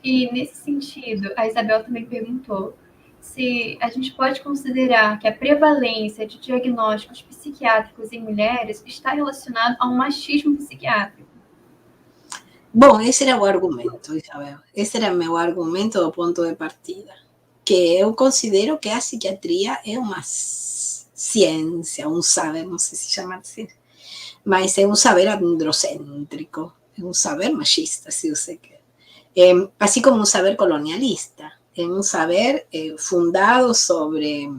E, nesse sentido, a Isabel também perguntou se a gente pode considerar que a prevalência de diagnósticos psiquiátricos em mulheres está relacionado ao machismo psiquiátrico. Bom, esse era o argumento, Isabel. Esse era meu argumento do ponto de partida. Que eu considero que a psiquiatria é uma ciência, um saber, não sei se chama assim, mas é um saber androcêntrico, é um saber machista, se você quer. Assim como um saber colonialista, é um saber fundado sobre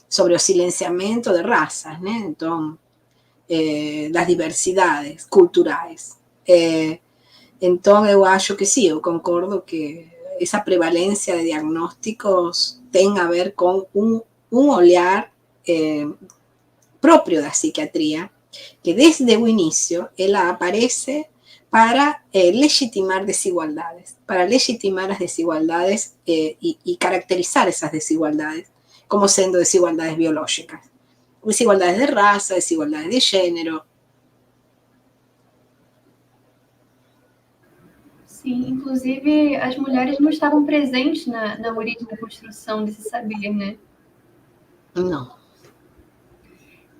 o silenciamento de raças, né? Então, das diversidades culturais. Então, eu acho que sim, eu concordo que essa prevalência de diagnósticos tem a ver com um olhar próprio da psiquiatria, que desde o início ela aparece para legitimar desigualdades, para legitimar as desigualdades y caracterizar esas desigualdades como sendo desigualdades biológicas, desigualdades de raza, desigualdades de género. Sim, inclusive as mulheres não estavam presentes na origem da construção desse saber, né? Não.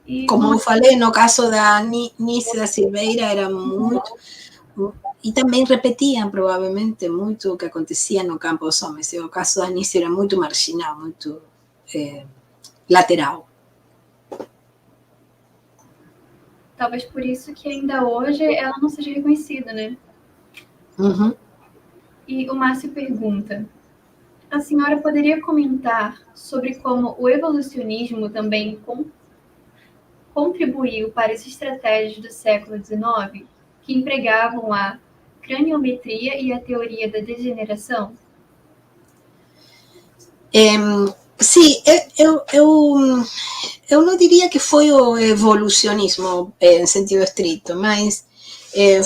E como eu falei, no caso da Nícia da Silveira, era muito. E também repetiam, provavelmente, muito o que acontecia no campo dos homens. O caso da Nícia era muito marginal, muito lateral. Talvez por isso que ainda hoje ela não seja reconhecida, né? Uhum. E o Márcio pergunta: a senhora poderia comentar sobre como o evolucionismo também contribuiu para as estratégias do século XIX, que empregavam a craniometria e a teoria da degeneração? Sim, eu não diria que foi o evolucionismo em sentido estrito, mas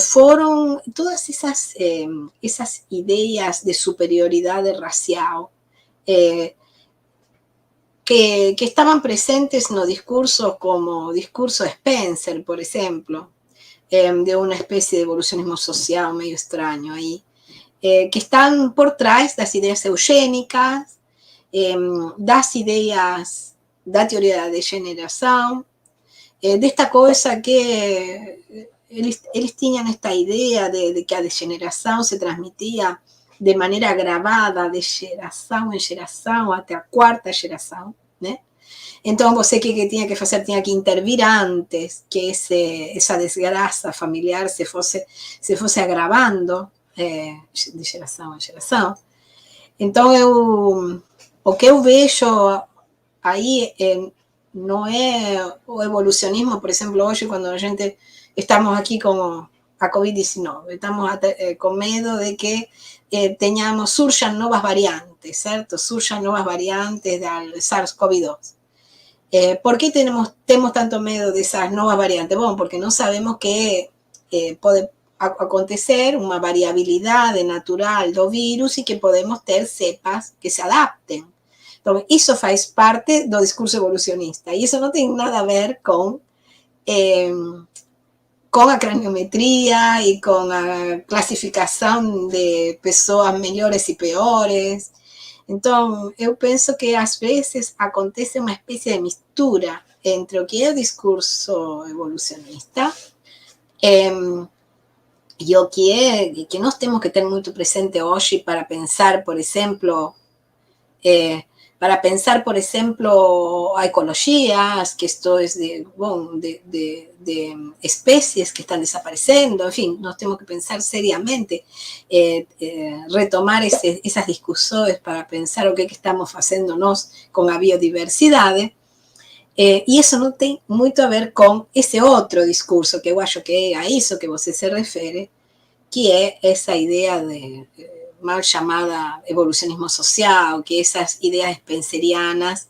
foram todas essas ideias de superioridade racial que estaban presentes no discurso como discurso de Spencer, por ejemplo, de una especie de evolucionismo social medio extraño ahí, que están por trás das ideas eugênicas, das ideas da teoria da degeneração, desta coisa que eles tinham esta ideia de que a degeneração se transmitia de maneira gravada de geração em geração até a quarta geração, né? Então, você que tinha que fazer, tinha que intervir antes que essa desgraça familiar se fosse agravando de geração em geração. Então, o que eu vejo aí não é o evolucionismo, por exemplo, hoje, quando a gente estamos aqui com a Covid-19, estamos com medo de que surjan novas variantes, ¿cierto? Surjan novas variantes del SARS-CoV-2. ¿Por qué tenemos tanto miedo de esas nuevas variantes? Bueno, porque no sabemos que puede acontecer una variabilidad natural do virus y que podemos tener cepas que se adapten. Entonces, eso faz parte del discurso evolucionista y eso no tiene nada a ver con a craniometría y con la clasificación de pessoas melhores y peores. Então, eu penso que às vezes acontece uma espécie de mistura entre o que é o discurso evolucionista e o que nós temos que ter muito presente hoje para pensar, por exemplo, a ecologias, que esto es de especies que están desapareciendo, en fin, nos tenemos que pensar seriamente, retomar esas discusiones para pensar o que estamos haciéndonos con la biodiversidad, y eso no tiene mucho a ver con ese otro discurso que yo acho que es a eso que você se refiere, que es esa idea de mal llamada evolucionismo social, que esas ideas spencerianas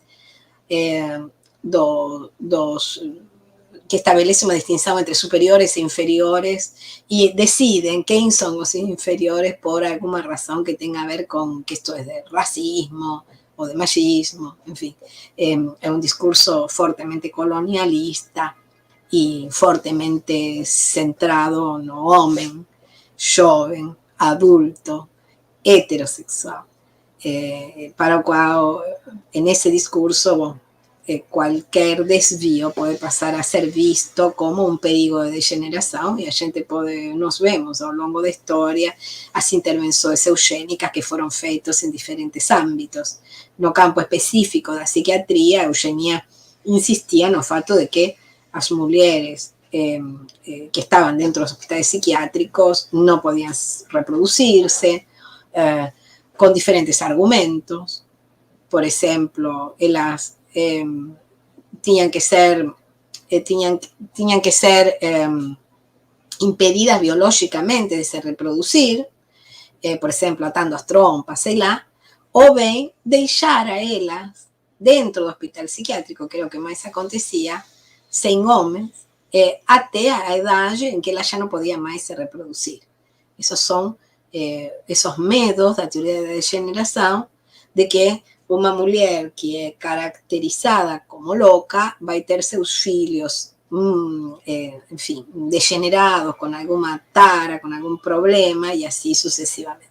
que estabelece uma distinção entre superiores e inferiores e decidem quem são os inferiores por alguma razão que tenha a ver com questões de racismo ou de machismo, enfim. É um discurso fortemente colonialista e fortemente centrado no homem jovem, adulto, heterossexual, para o qual, nesse discurso, bom, qualquer desvio pode passar a ser visto como um perigo de degeneração e a gente pode, nós vemos ao longo da história as intervenções eugênicas que foram feitas em diferentes âmbitos. No campo específico da psiquiatria, a eugenia insistia no fato de que as mulheres que estaban dentro de los hospitales psiquiátricos no podían reproducirse, con diferentes argumentos. Por ejemplo, ellas tenían que ser impedidas biológicamente de se reproducir, por ejemplo, atando as trompas, sei lá, ou bem deixar a elas dentro do hospital psiquiátrico, que era o que mais acontecia, sem homens, até a idade em que ela já não podia mais se reproduzir. Esses são esses medos da teoria da degeneração, de que uma mulher que é caracterizada como louca vai ter seus filhos, enfim, degenerados, com alguma tara, com algum problema, e assim sucessivamente.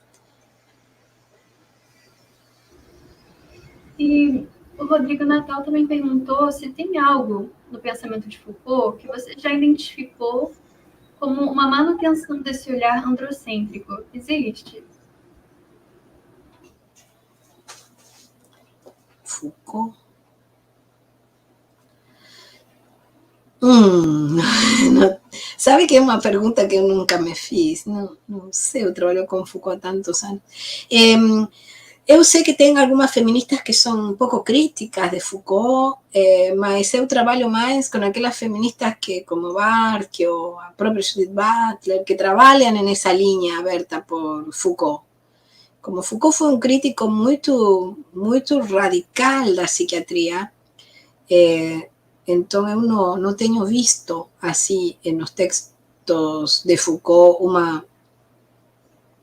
E o Rodrigo Natal também perguntou se tem algo no pensamento de Foucault que você já identificou como uma manutenção desse olhar androcêntrico. Existe? Foucault? Sabe que é uma pergunta que eu nunca me fiz? Não sei, eu trabalho com Foucault há tantos anos. Eu sei que tem algumas feministas que são um pouco críticas de Foucault, mas eu trabalho mais com aquelas feministas que, como Barthes ou a própria Judith Butler, que trabalham nessa linha aberta por Foucault. Como Foucault foi um crítico muito, muito radical da psiquiatria, então eu não tenho visto, assim, nos textos de Foucault,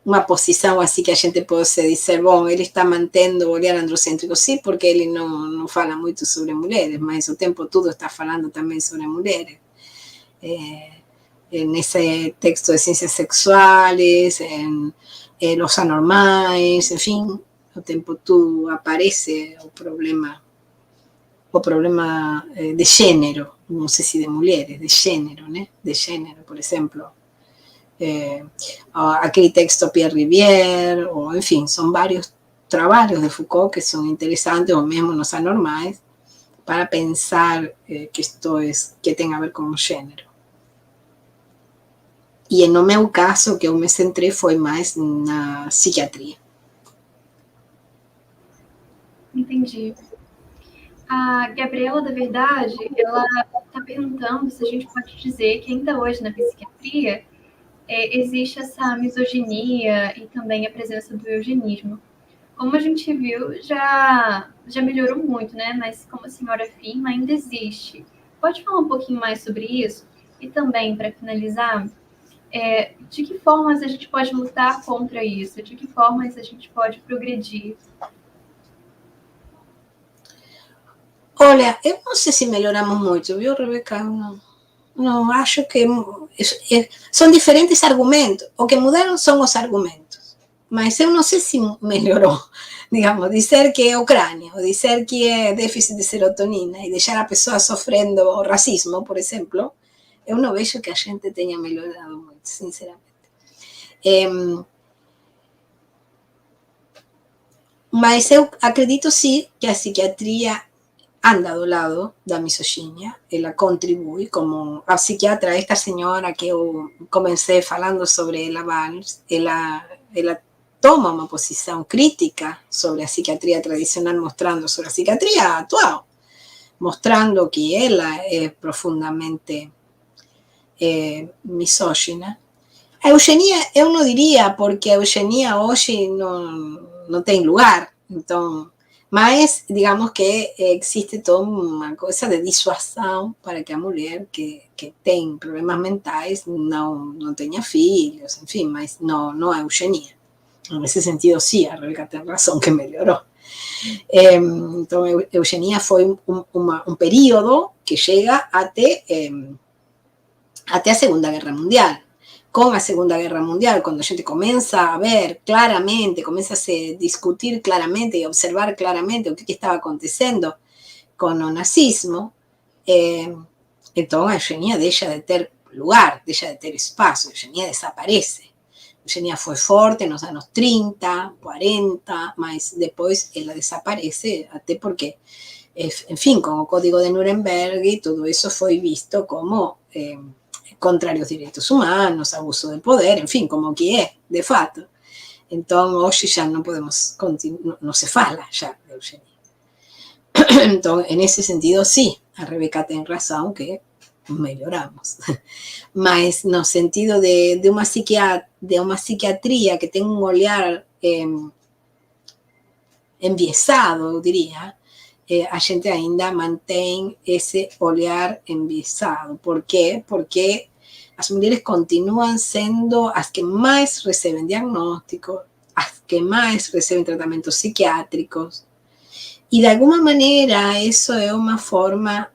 uma posição assim que a gente possa dizer, bom, ele está mantendo o olhar androcêntrico, sim, porque ele não fala muito sobre mulheres, mas o tempo todo está falando também sobre mulheres. Nesse texto de ciências sexuais, em Los Anormais, enfim, o tempo todo aparece o problema de gênero, não sei se de mulheres, de gênero, né? De gênero, por exemplo. Aquele texto Pierre Rivière, ou enfim, são vários trabalhos de Foucault que são interessantes, ou mesmo nos anormais, para pensar questões que têm a ver com o gênero. E no meu caso, que eu me centrei foi mais na psiquiatria. Entendi. A Gabriela da Verdade, ela está perguntando se a gente pode dizer que ainda hoje na psiquiatria existe essa misoginia e também a presença do eugenismo. Como a gente viu, já melhorou muito, né? Mas como a senhora afirma, ainda existe. Pode falar um pouquinho mais sobre isso? E também, para finalizar, de que formas a gente pode lutar contra isso? De que formas a gente pode progredir? Olha, eu não sei se melhoramos muito, viu, Rebeca? Não acho que... São diferentes argumentos. O que mudaram são os argumentos. Mas eu não sei se melhorou. Digamos, dizer que é Ucrânia, ou dizer que é déficit de serotonina e deixar a pessoa sofrendo racismo, por exemplo, eu não vejo que a gente tenha melhorado muito, sinceramente. Mas eu acredito, sim, que a psiquiatria anda do lado da misoginia, ela contribui, como a psiquiatra, esta senhora que eu comecei falando sobre ela Valls, ela toma uma posição crítica sobre a psiquiatria tradicional, mostrando sobre a psiquiatria atual, mostrando que ela é profundamente misógina. A eugenia, eu não diria, porque a eugenia hoje não tem lugar, então Mas, digamos que existe toda uma coisa de dissuasão para que a mulher que tem problemas mentais não tenha filhos, enfim, mas não a eugenia. Nesse sentido, sim, a Rebeca tem razão que melhorou. Então, eugenia foi um período que chega até a Segunda Guerra Mundial. Com a Segunda Guerra Mundial, quando a gente começa a ver claramente, começa a se discutir claramente e observar claramente o que estava acontecendo com o nazismo, então a eugenia deixa de ter lugar, deixa de ter espaço, a eugenia desaparece. A eugenia foi forte nos anos 30, 40, mas depois ela desaparece, até porque, enfim, com o Código de Nuremberg, tudo isso foi visto como contra os direitos humanos, abuso de poder, enfim, como que é, de fato. Então, hoje já não podemos continuar, não se fala já de eugenia. Então, nesse sentido, sim, a Rebeca tem razão que melhoramos. Mas no sentido de uma psiquiatria que tem um olhar enviesado, eu diria, a gente ainda mantém esse olhar enviesado. Por quê? Porque as mulheres continuam sendo as que mais recebem diagnósticos, as que mais recebem tratamentos psiquiátricos, e de alguma maneira isso é uma forma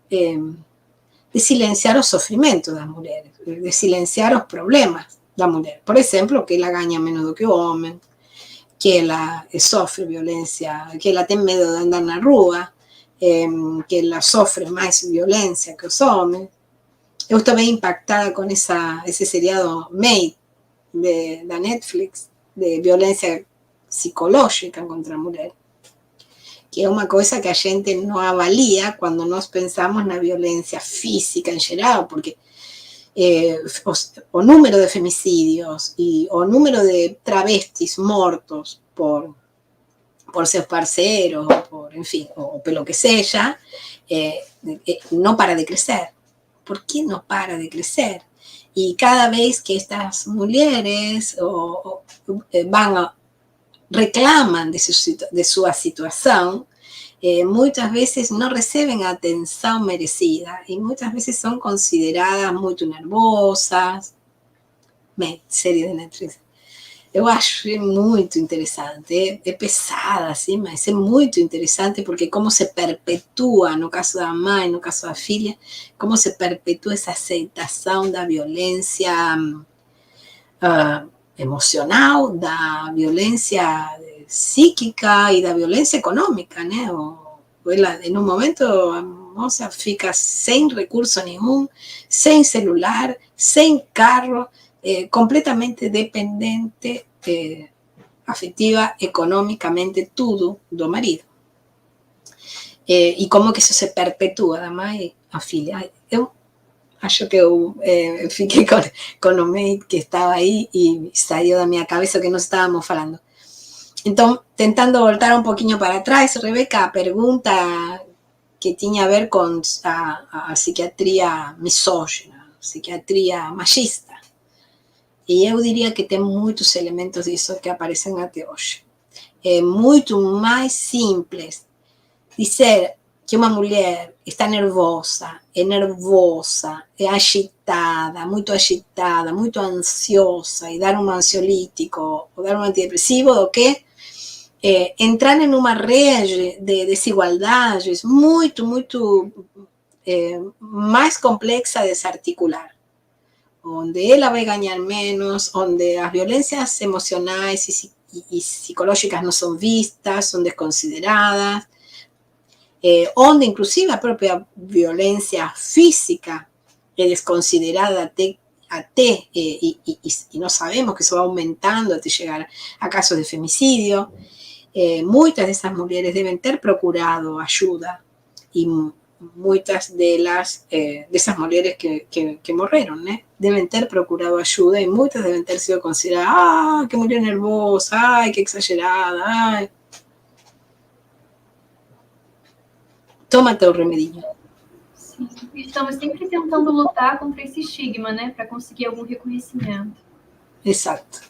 de silenciar o sofrimento das mulheres, de silenciar os problemas da mulher. Por exemplo, que ela ganha menos do que o homem, que ela sofre violência, que ela tem medo de andar na rua, que ela sofre mais violência que os homens. Eu estou bem impactada com esse seriado Maid da Netflix, de violência psicológica contra a mulher, que é uma coisa que a gente não avalia quando nós pensamos na violência física em geral, porque o número de femicidios y o número de travestis muertos por seus parceiros, o por, en fin, o pelo que seja, no para de crecer. ¿Por qué no para de crecer? Y cada vez que estas mujeres reclaman de su situación, muchas veces no reciben atención merecida y muchas veces son consideradas muy nervosas. Série de Netflix. Eu acho muito interessante, é pesada, assim, mas é muito interessante porque como se perpetua, no caso da mãe, no caso da filha, como se perpetua essa aceitação da violência emocional, da violência psíquica e da violência econômica, né? Ela, em um momento, a moça fica sem recurso nenhum, sem celular, sem carro, completamente dependente afetiva, econômicamente, tudo do marido. E como que isso se perpetua da mãe à filha. Eu acho que eu fiquei com o mail que estava aí e saiu da minha cabeça o que nós estávamos falando. Então, tentando voltar um pouquinho para trás, Rebeca, a pergunta que tinha a ver com a psiquiatria misógina, psiquiatria machista. E eu diria que tem muitos elementos disso que aparecem até hoje. É muito mais simples dizer que uma mulher está nervosa, é agitada, muito ansiosa, e dar um ansiolítico ou dar um antidepressivo, do que entrar em uma rede de desigualdades muito mais complexa de desarticular, onde ela vai ganhar menos, onde as violências emocionais e psicológicas não são vistas, são desconsideradas, onde inclusive a própria violência física é desconsiderada até e nós sabemos que isso vai aumentando até chegar a casos de femicídio. Muitas dessas mulheres devem ter procurado ajuda e muitas delas, dessas mulheres que morreram, né, devem ter procurado ajuda e muitas devem ter sido consideradas, que mulher nervosa, que exagerada, toma teu remedinho. Sim, estamos sempre tentando lutar contra esse estigma, né, para conseguir algum reconhecimento. Exato.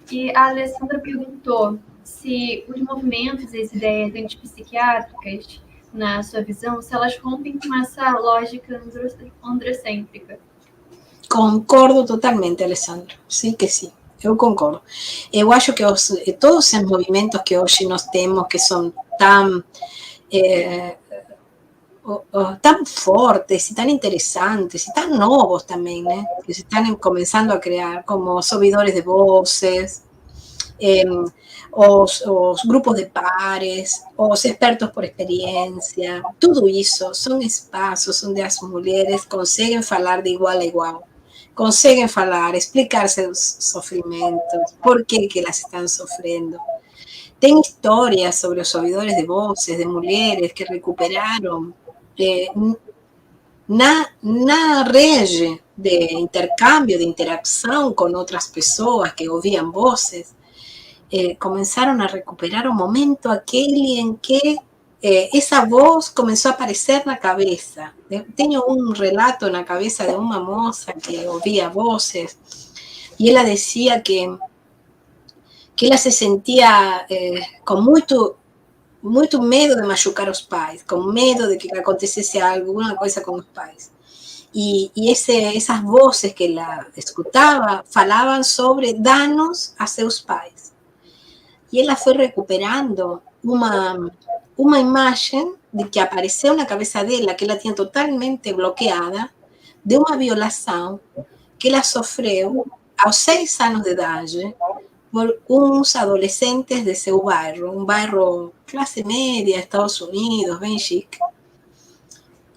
E a Alessandra perguntou se os movimentos e as ideias antipsiquiátricas, na sua visão, se elas rompem com essa lógica androcêntrica. Concordo totalmente, Alessandro. Sim que sim. Eu concordo. Eu acho que todos os movimentos que hoje nós temos, que são tão, tão fortes e tão interessantes e tão novos também, né? Que se estão começando a criar, como os ouvidores de vozes, os grupos de pares, os expertos por experiência, tudo isso são espaços onde as mulheres conseguem falar de igual a igual, conseguem falar, explicar seus sofrimentos, por que elas estão sofrendo. Tem histórias sobre os ouvidores de vozes, de mulheres que recuperaram na rede de intercâmbio, de interação com outras pessoas que ouviam vozes, comenzaron a recuperar un momento aquel en que esa voz comenzó a aparecer na cabeza. Tengo un relato na cabeza de una moza que oía voces y ella decía que ella se sentía con muito medo de machucar os pais, com medo de que acontecesse alguma coisa com os pais. E essas vozes que ela escutava falavam sobre danos a seus pais. E ela foi recuperando uma imagem de que apareceu na cabeça dela, que ela tinha totalmente bloqueada, de uma violação que ela sofreu aos 6 anos de idade por uns adolescentes de seu bairro, um bairro classe média, Estados Unidos, bem chique.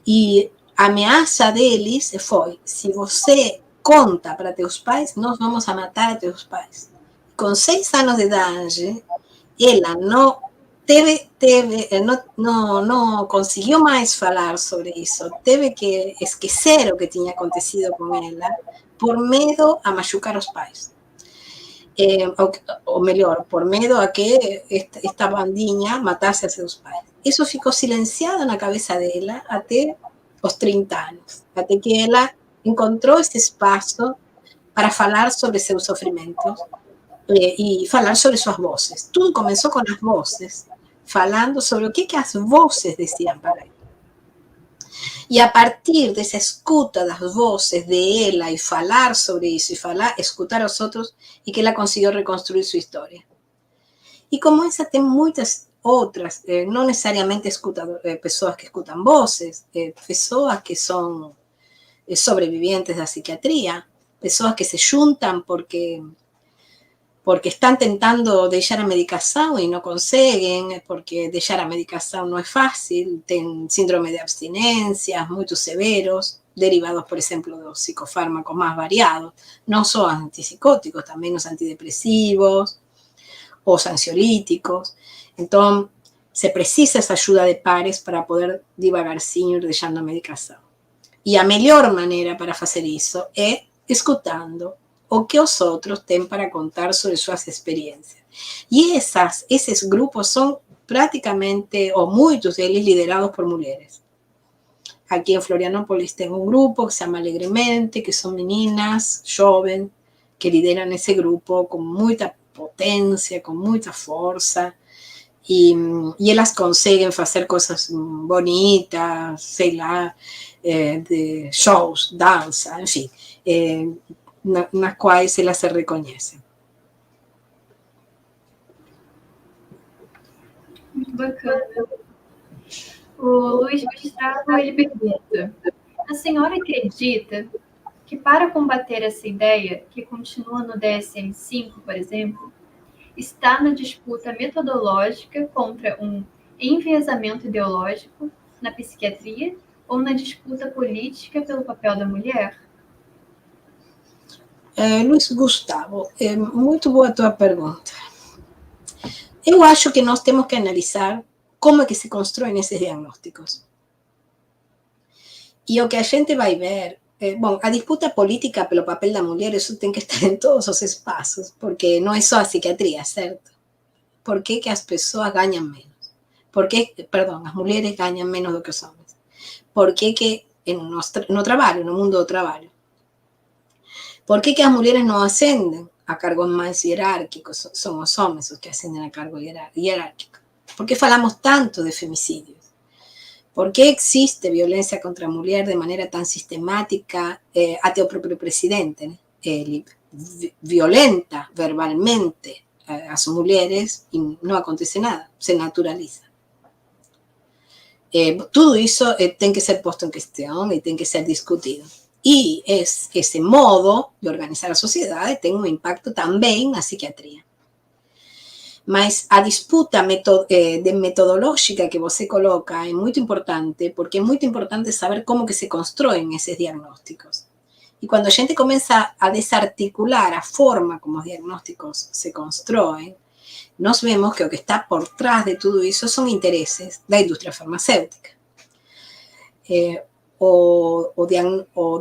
E a ameaça deles foi: se você conta para teus pais, nós vamos a matar teus pais. Com 6 anos de idade, ela não conseguiu mais falar sobre isso, teve que esquecer o que tinha acontecido com ela por medo a machucar os pais. Ou melhor, por medo a que esta bandinha matasse a seus pais. Isso ficou silenciado na cabeça dela até os 30 anos, até que ela encontrou esse espaço para falar sobre seus sofrimentos e falar sobre suas vozes. Tudo começou com as vozes, falando sobre o que as vozes diziam para ela. E a partir dessa escuta das vozes de ela e falar sobre isso, e escutar os outros, e que ela conseguiu reconstruir sua história. E como essa, tem muitas outras, não necessariamente pessoas que escutam vozes, pessoas que são sobreviventes da psiquiatria, pessoas que se juntam porque están tentando deixar a medicação e não conseguem, porque deixar a medicação não é fácil, tem síndrome de abstinências muito severos, derivados, por exemplo, dos psicofármacos mais variados, não só antipsicóticos, também os antidepressivos, os ansiolíticos. Então, se precisa essa ajuda de pares para poder devagarzinho ir deixando a medicação. E a melhor maneira para fazer isso é escutando o que os outros têm para contar sobre suas experiências. E esses grupos são praticamente, ou muitos deles, liderados por mulheres. Aqui em Florianópolis tem um grupo que se chama Alegremente, que são meninas jovens que lideram esse grupo com muita potência, com muita força, e elas conseguem fazer coisas bonitas, sei lá, de shows, dança, enfim, nas quais elas se reconhecem. Muito bacana. O Luiz Gustavo, ele pergunta: a senhora acredita que para combater essa ideia, que continua no DSM-5, por exemplo, está na disputa metodológica contra um enviesamento ideológico na psiquiatria ou na disputa política pelo papel da mulher? Luiz Gustavo, muito boa a tua pergunta. Eu acho que nós temos que analisar como é que se constroem esses diagnósticos. E o que a gente vai ver, bom, a disputa política pelo papel da mulher, isso tem que estar em todos os espaços, porque não é só a psiquiatria, certo? Por que as pessoas ganham menos? As mulheres ganham menos do que os homens? Por que no trabalho, no mundo do trabalho? Por que as mulheres não ascendem a cargos más jerárquicos, son os homens os que ascenden a cargo jerárquico. Por que falamos tanto de femicidios? Por que existe violência contra a mulher de maneira tão sistemática? Até o próprio presidente, né? Ele violenta verbalmente as mulheres e não acontece nada, se naturaliza. Tudo isso tem que ser posto em questão e tem que ser discutido. E esse modo de organizar a sociedade tem um impacto também na psiquiatria. Mas a disputa metodológica que você coloca é muito importante, porque é muito importante saber como que se constroem esses diagnósticos. E quando a gente começa a desarticular a forma como os diagnósticos se constroem, nós vemos que o que está por trás de tudo isso são interesses da indústria farmacêutica. O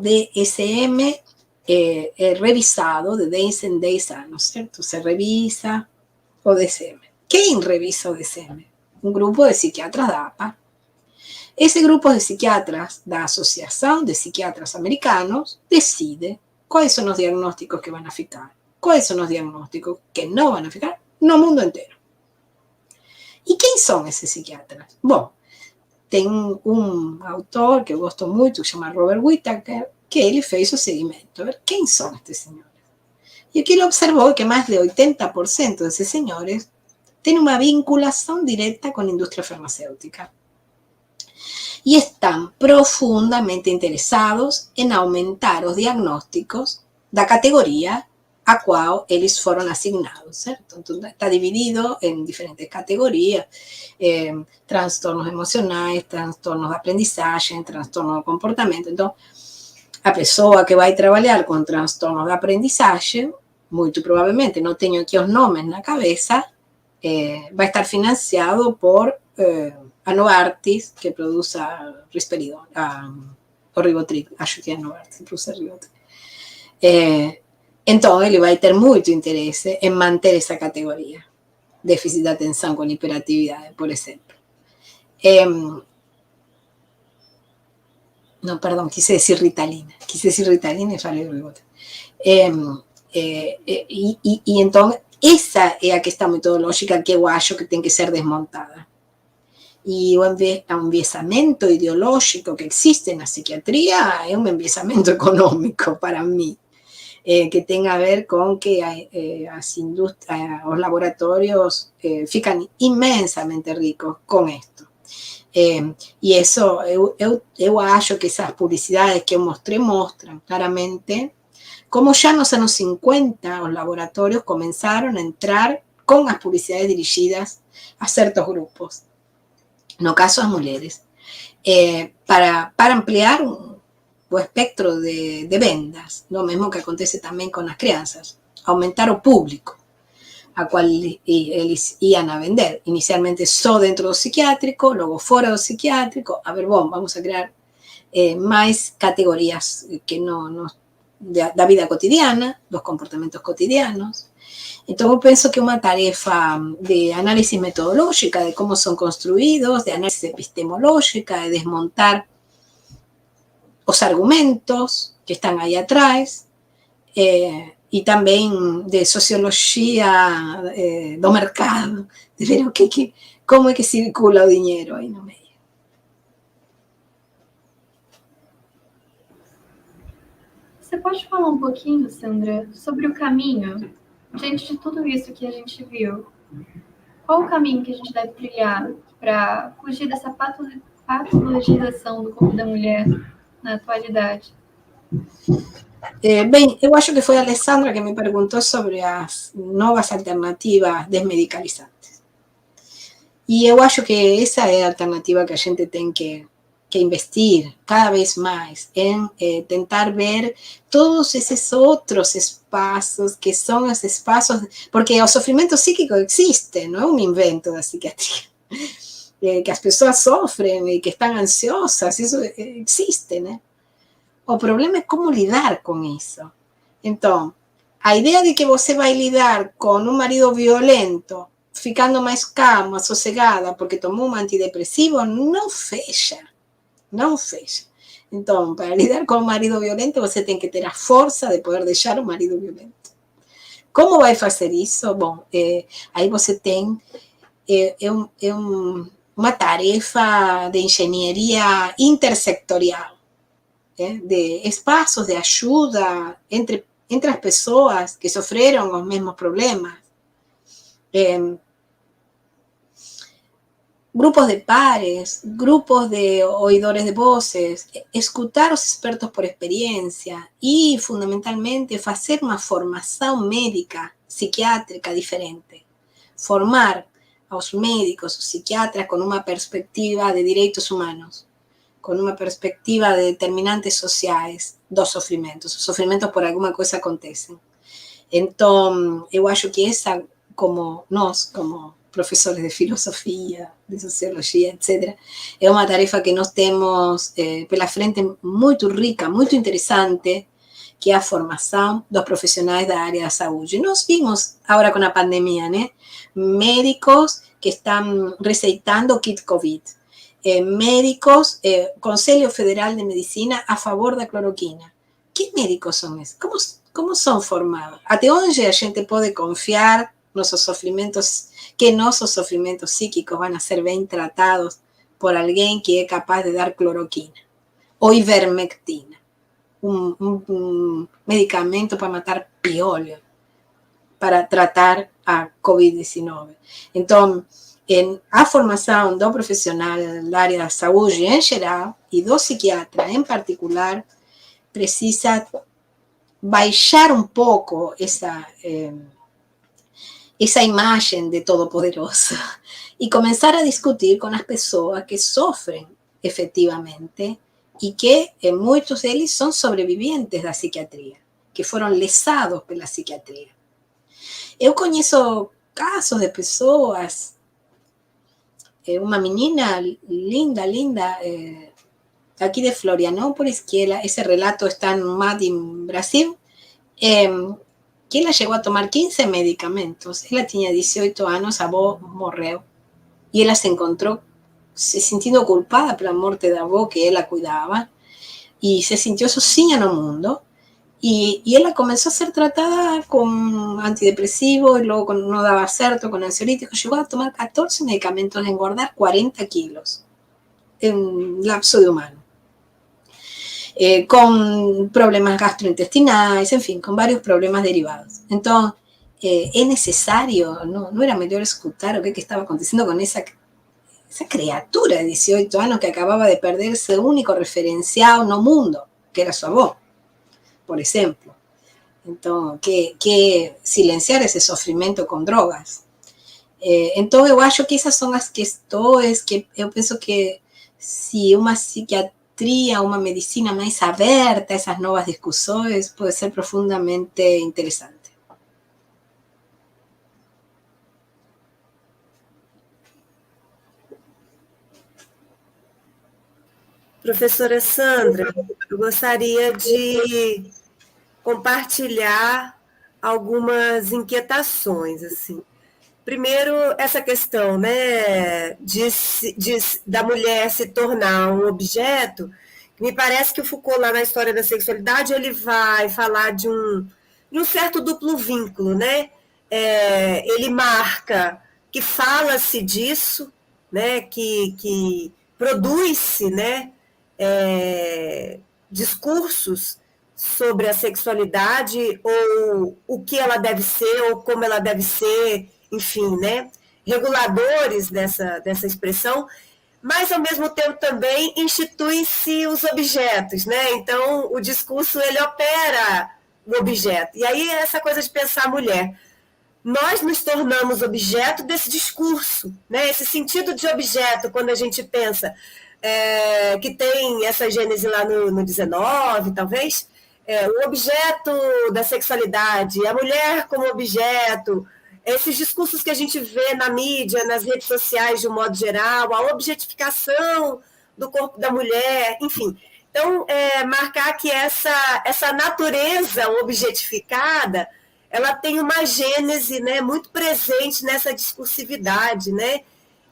DSM é revisado de 10 em 10 anos, certo? Se revisa o DSM. Quem revisa o DSM? Um grupo de psiquiatras da APA. Esse grupo de psiquiatras da Associação de Psiquiatras Americanos decide quais são os diagnósticos que vão ficar, quais são os diagnósticos que não vão ficar no mundo inteiro. E quem são esses psiquiatras? Bom, tem um autor que eu gosto muito, que se chama Robert Whittaker, que ele fez o seguimento. A ver, quem são estes senhores? E o que ele observou é que mais de 80% desses senhores têm uma vinculação direta com a indústria farmacêutica. E estão profundamente interessados em aumentar os diagnósticos da categoria a qual eles foram asignados, certo? Então, está dividido em diferentes categorias, transtornos emocionais, transtornos de aprendizagem, transtornos de comportamento. Então, a pessoa que vai trabalhar com transtornos de aprendizagem, muito provavelmente, não tenho aqui os nomes na cabeça, vai estar financiado por a Novartis, que produz a risperidona, o Rivotril, acho que é a Novartis que produz a Rivotril. Então, ele vai ter muito interesse em manter essa categoria. Déficit de atenção com hiperatividade, por exemplo. Não, perdão, quis dizer Ritalina. Quis dizer Ritalina e falei Rivotril. E então, essa é a questão metodológica que eu acho que tem que ser desmontada. E o enviesamento ideológico que existe na psiquiatria é um enviesamento econômico para mim, que tem a ver com que os laboratórios ficam imensamente ricos com isto. E isso, eu acho que essas publicidades que eu mostrei mostram claramente como já nos anos 50 os laboratórios começaram a entrar com as publicidades dirigidas a certos grupos, no caso as mulheres, para ampliar o espectro de vendas, lo mesmo que acontece também com as crianças, aumentar o público a qual eles iam a vender, inicialmente só dentro do psiquiátrico, logo fora do psiquiátrico, a ver, bom, vamos a criar mais categorias que da vida cotidiana, dos comportamentos cotidianos. Então, eu penso que uma tarefa de análise metodológica de como são construídos, de análise epistemológica, de desmontar os argumentos que estão aí atrás, e também de sociologia do mercado, de ver como é que circula o dinheiro aí no meio. Você pode falar um pouquinho, Sandra, sobre o caminho, diante de tudo isso que a gente viu? Qual o caminho que a gente deve trilhar para fugir dessa patologização do corpo da mulher na atualidade? Bem, eu acho que foi a Alessandra que me perguntou sobre as novas alternativas desmedicalizantes. E eu acho que essa é a alternativa que a gente tem que investir cada vez mais em tentar ver todos esses outros espaços que são os espaços, porque o sofrimento psíquico existe, não é um invento da psiquiatria, que as pessoas sofrem e que estão ansiosas, isso existe, né? O problema é como lidar com isso. Então, a ideia de que você vai lidar com um marido violento, ficando mais calma, sossegada, porque tomou um antidepressivo, não fecha. Não fecha. Então, para lidar com um marido violento, você tem que ter a força de poder deixar o marido violento. Como vai fazer isso? Bom, aí você tem uma tarefa de engenharia intersectorial, de espaços de ajuda entre as pessoas que sofreram os mesmos problemas. Grupos de pares, grupos de oidores de voces, escutar os expertos por experiência e, fundamentalmente, fazer uma formação médica, psiquiátrica diferente. Formar aos médicos, os psiquiatras, com uma perspectiva de direitos humanos, com uma perspectiva de determinantes sociais dos sofrimentos. Os sofrimentos por alguma coisa acontecem. Então, eu acho que essa, como nós, como professores de filosofia, de sociologia, etc., é uma tarefa que nós temos pela frente muito rica, muito interessante, que é a formação dos profissionais da área da saúde. Nós vimos agora com a pandemia, né? Médicos que estão receitando kit COVID, médicos, Conselho Federal de Medicina a favor da cloroquina. Que médicos são esses? Como são formados? Até onde a gente pode confiar nossos sofrimentos, que nossos sofrimentos psíquicos vão ser bem tratados por alguém que é capaz de dar cloroquina ou ivermectina, um medicamento para matar piolho, para tratar a COVID-19. Então, a formação do profissional da área da saúde em geral e do psiquiatra em particular precisa baixar um pouco essa imagem de todo-poderoso e começar a discutir com as pessoas que sofrem efetivamente e que muitos deles são sobreviventes da psiquiatria, que foram lesados pela psiquiatria. Eu conheço casos de pessoas, uma menina linda, aqui de Florianópolis, que esse relato está no MAD em Brasil, que ela chegou a tomar 15 medicamentos. Ela tinha 18 anos, a avó morreu, e ela se encontrou se sentindo culpada pela morte da avó que ela cuidava, e se sentiu sozinha no mundo, e ela começou a ser tratada com antidepressivo, e logo não dava certo com ansiolítico, chegou a tomar 14 medicamentos, a engordar 40 quilos em um lapso de um ano. Com problemas gastrointestinais, enfim, com vários problemas derivados. Então, é necessário, não era melhor escutar o que estava acontecendo com essa criatura de 18 anos que acabava de perder seu único referencial no mundo, que era sua avó, por exemplo. Então, que silenciar esse sofrimento com drogas. Então, eu acho que essas são as questões que eu penso que se uma psiquiatria, uma medicina mais aberta a essas novas discussões pode ser profundamente interessante. Professora Sandra, eu gostaria de compartilhar algumas inquietações, assim. Primeiro, essa questão, né, da mulher se tornar um objeto. Me parece que o Foucault, lá na História da Sexualidade, ele vai falar de um certo duplo vínculo, né? Ele marca que fala-se disso, né, que produz-se, né, discursos sobre a sexualidade, ou o que ela deve ser, ou como ela deve ser, enfim, né, reguladores dessa expressão, mas, ao mesmo tempo, também instituem-se os objetos, né? Então, o discurso, ele opera o objeto. E aí, essa coisa de pensar a mulher. Nós nos tornamos objeto desse discurso, né? Esse sentido de objeto, quando a gente pensa que tem essa gênese lá no 19, talvez, o objeto da sexualidade, a mulher como objeto, esses discursos que a gente vê na mídia, nas redes sociais de um modo geral, a objetificação do corpo da mulher, enfim. Então, marcar que essa natureza objetificada, ela tem uma gênese, né, muito presente nessa discursividade, né?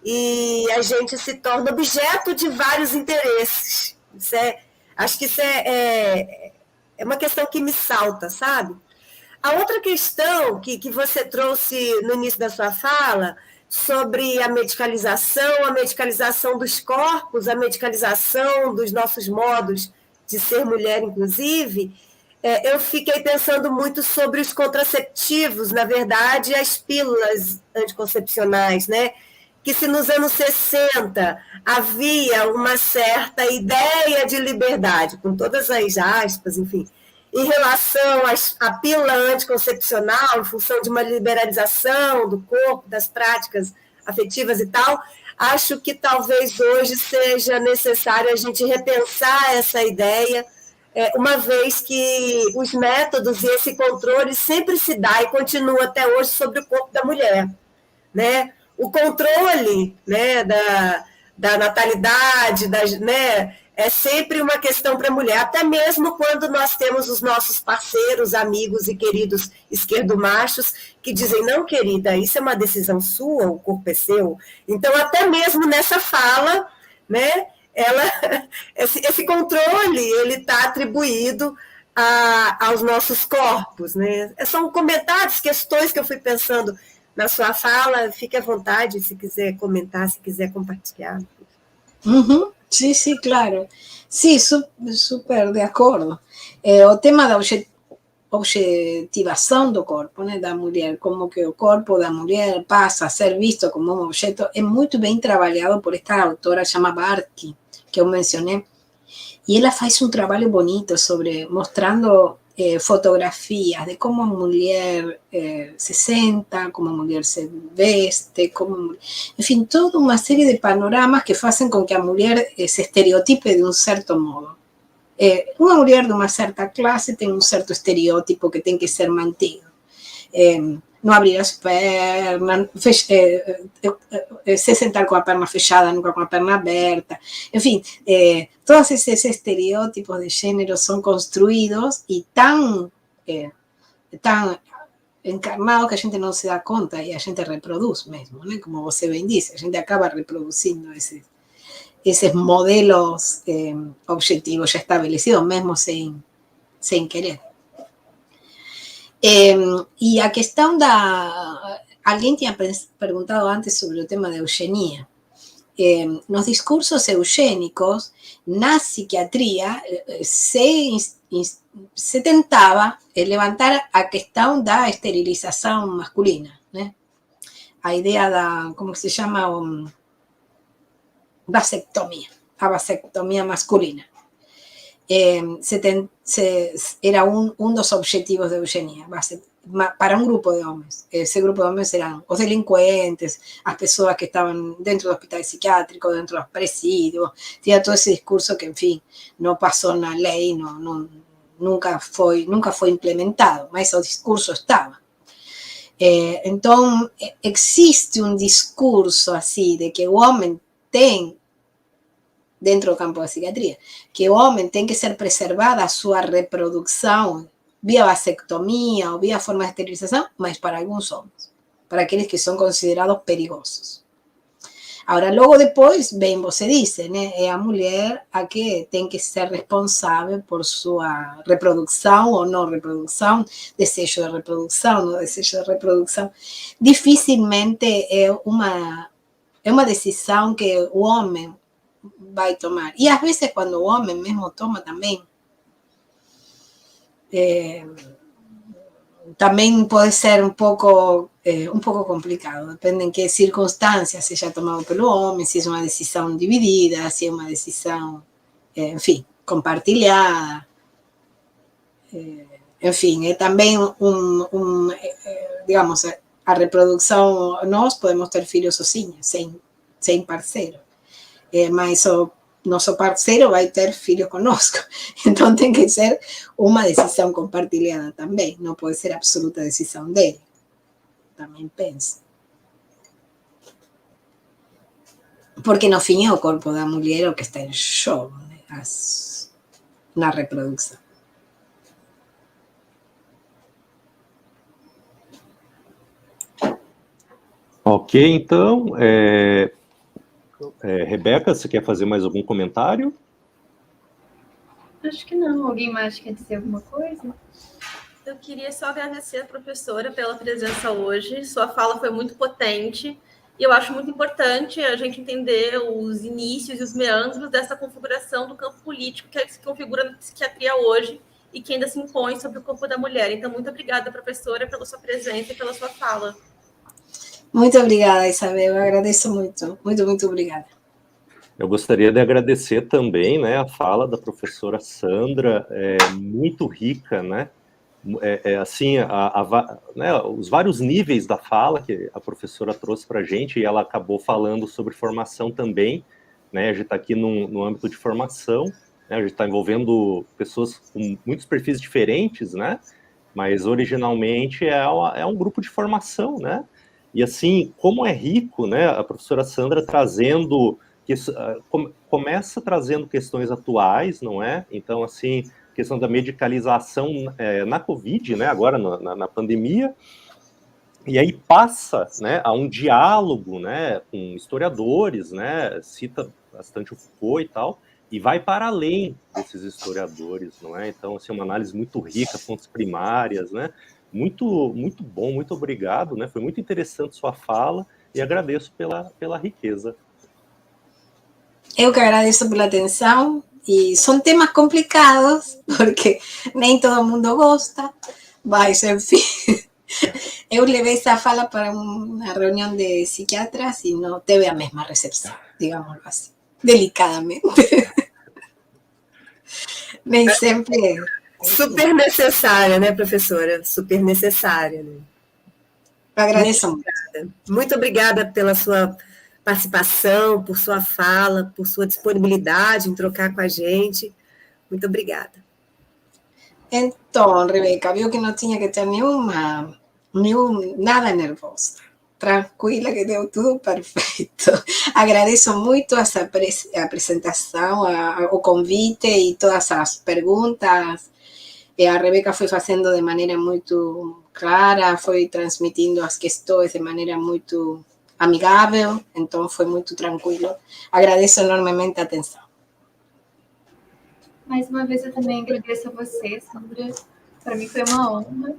E a gente se torna objeto de vários interesses. Acho que isso é uma questão que me salta, sabe? A outra questão que você trouxe no início da sua fala, sobre a medicalização dos corpos, a medicalização dos nossos modos de ser mulher, inclusive, eu fiquei pensando muito sobre os contraceptivos, na verdade, as pílulas anticoncepcionais, né? Que se nos anos 60 havia uma certa ideia de liberdade, com todas as aspas, enfim, em relação à pílula anticoncepcional, em função de uma liberalização do corpo, das práticas afetivas e tal, acho que talvez hoje seja necessário a gente repensar essa ideia, uma vez que os métodos e esse controle sempre se dá e continua até hoje sobre o corpo da mulher, né? O controle, né, da natalidade, né, é sempre uma questão para a mulher, até mesmo quando nós temos os nossos parceiros, amigos e queridos esquerdomachos que dizem, não, querida, isso é uma decisão sua, o corpo é seu. Então, até mesmo nessa fala, né, esse controle ele está atribuído aos nossos corpos, né? São comentários, questões que eu fui pensando na sua fala, fique à vontade se quiser comentar, se quiser compartilhar. Uhum. Sí, sí, claro. Sí, súper de acordo. O tema da objetivação do corpo, né, da mulher, como que o corpo da mulher passa a ser visto como um objeto, é muito bem trabalhado por esta autora chamada Barty, que eu mencionei, e ela faz um trabalho bonito sobre, mostrando fotografias de como a mulher se senta, como a mulher se veste, enfim, toda uma série de panoramas que fazem com que a mulher se estereotipe de um certo modo. Uma mulher de uma certa classe tem um certo estereótipo que tem que ser mantido. Não abrir as pernas, se sentar com a perna fechada, nunca com a perna aberta. Enfim, todos esses estereótipos de gênero são construídos e tão encarnados que a gente não se dá conta e a gente reproduz mesmo, né? Como você bem disse, a gente acaba reproduzindo esses modelos objetivos já estabelecidos, mesmo sem querer. E a questão alguém tinha perguntado antes sobre o tema da eugenia. Nos discursos eugênicos, na psiquiatria, se tentava levantar a questão da esterilização masculina, né? A ideia como se chama, vasectomia, a vasectomia masculina. Era um dos objetivos da eugenia, para um grupo de homens. Esse grupo de homens eram os delinquentes, as pessoas que estavam dentro do hospital psiquiátrico, dentro dos presídios. Tinha todo esse discurso que, enfim, não passou na lei, nunca foi implementado, mas o discurso estava. Então, existe um discurso assim de que o homem tem, dentro do campo da psiquiatria, que o homem tem que ser preservada a sua reprodução via vasectomia ou via forma de esterilização, mas para alguns homens, para aqueles que são considerados perigosos. Agora, logo depois, bem você disse, né, é a mulher a que tem que ser responsável por sua reprodução ou não reprodução, desejo de reprodução, não desejo de reprodução. Dificilmente é uma decisão que o homem vai tomar. E às vezes quando o homem mesmo toma também, também pode ser um pouco complicado, depende em que circunstâncias seja tomado pelo homem, se é uma decisão dividida, se é uma decisão, enfim, compartilhada. Enfim, é também digamos, a reprodução, nós podemos ter filhos sozinhos, sem parceiro. Mas o nosso parceiro vai ter filho conosco. Então tem que ser uma decisão compartilhada também. Não pode ser absoluta decisão dele. Também penso. Porque no fim é o corpo da mulher o que está em jogo, né? Na reprodução. Ok, então... Rebeca, você quer fazer mais algum comentário? Acho que não. Alguém mais quer dizer alguma coisa? Eu queria só agradecer a professora pela presença hoje. Sua fala foi muito potente e eu acho muito importante a gente entender os inícios e os meandros dessa configuração do campo político que se configura na psiquiatria hoje e que ainda se impõe sobre o corpo da mulher. Então, muito obrigada, professora, pela sua presença e pela sua fala. Muito obrigada, Isabel. Eu agradeço muito. Muito, muito obrigada. Eu gostaria de agradecer também, né, a fala da professora Sandra, muito rica, né? Assim, né, os vários níveis da fala que a professora trouxe para a gente, e ela acabou falando sobre formação também, né? A gente está aqui no âmbito de formação, né? A gente está envolvendo pessoas com muitos perfis diferentes, né? Mas originalmente é um grupo de formação, né? E assim, como é rico, né? A professora Sandra trazendo começa trazendo questões atuais, não é? Então, assim, questão da medicalização na Covid, né? Agora na pandemia, e aí passa, né, a um diálogo, né, com historiadores, né? Cita bastante o Foucault e tal, e vai para além desses historiadores, não é? Então, assim, uma análise muito rica, fontes primárias, né? Muito, muito bom, muito obrigado, né? Foi muito interessante sua fala e agradeço pela riqueza. Eu que agradeço pela atenção, e são temas complicados, porque nem todo mundo gosta, mas, enfim, eu levei essa fala para uma reunião de psiquiatras e não teve a mesma recepção, digamos assim, delicadamente. Nem sempre. Super necessária, né, professora? Super necessária, né? Agradeço muito. Muito obrigada pela sua participação, por sua fala, por sua disponibilidade em trocar com a gente. Muito obrigada. Então, Rebeca, viu que não tinha que ter nada nervosa. Tranquila, que deu tudo perfeito. Agradeço muito essa apresentação, o convite e todas as perguntas. A Rebeca foi fazendo de maneira muito clara, foi transmitindo as questões de maneira muito amigável, então foi muito tranquilo. Agradeço enormemente a atenção. Mais uma vez, eu também agradeço a você, Sandra. Para mim foi uma honra.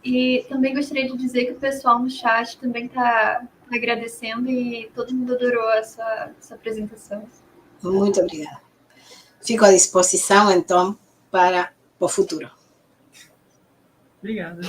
E também gostaria de dizer que o pessoal no chat também está agradecendo e todo mundo adorou a sua apresentação. Muito obrigada. Fico à disposição, então, para o futuro. Obrigada.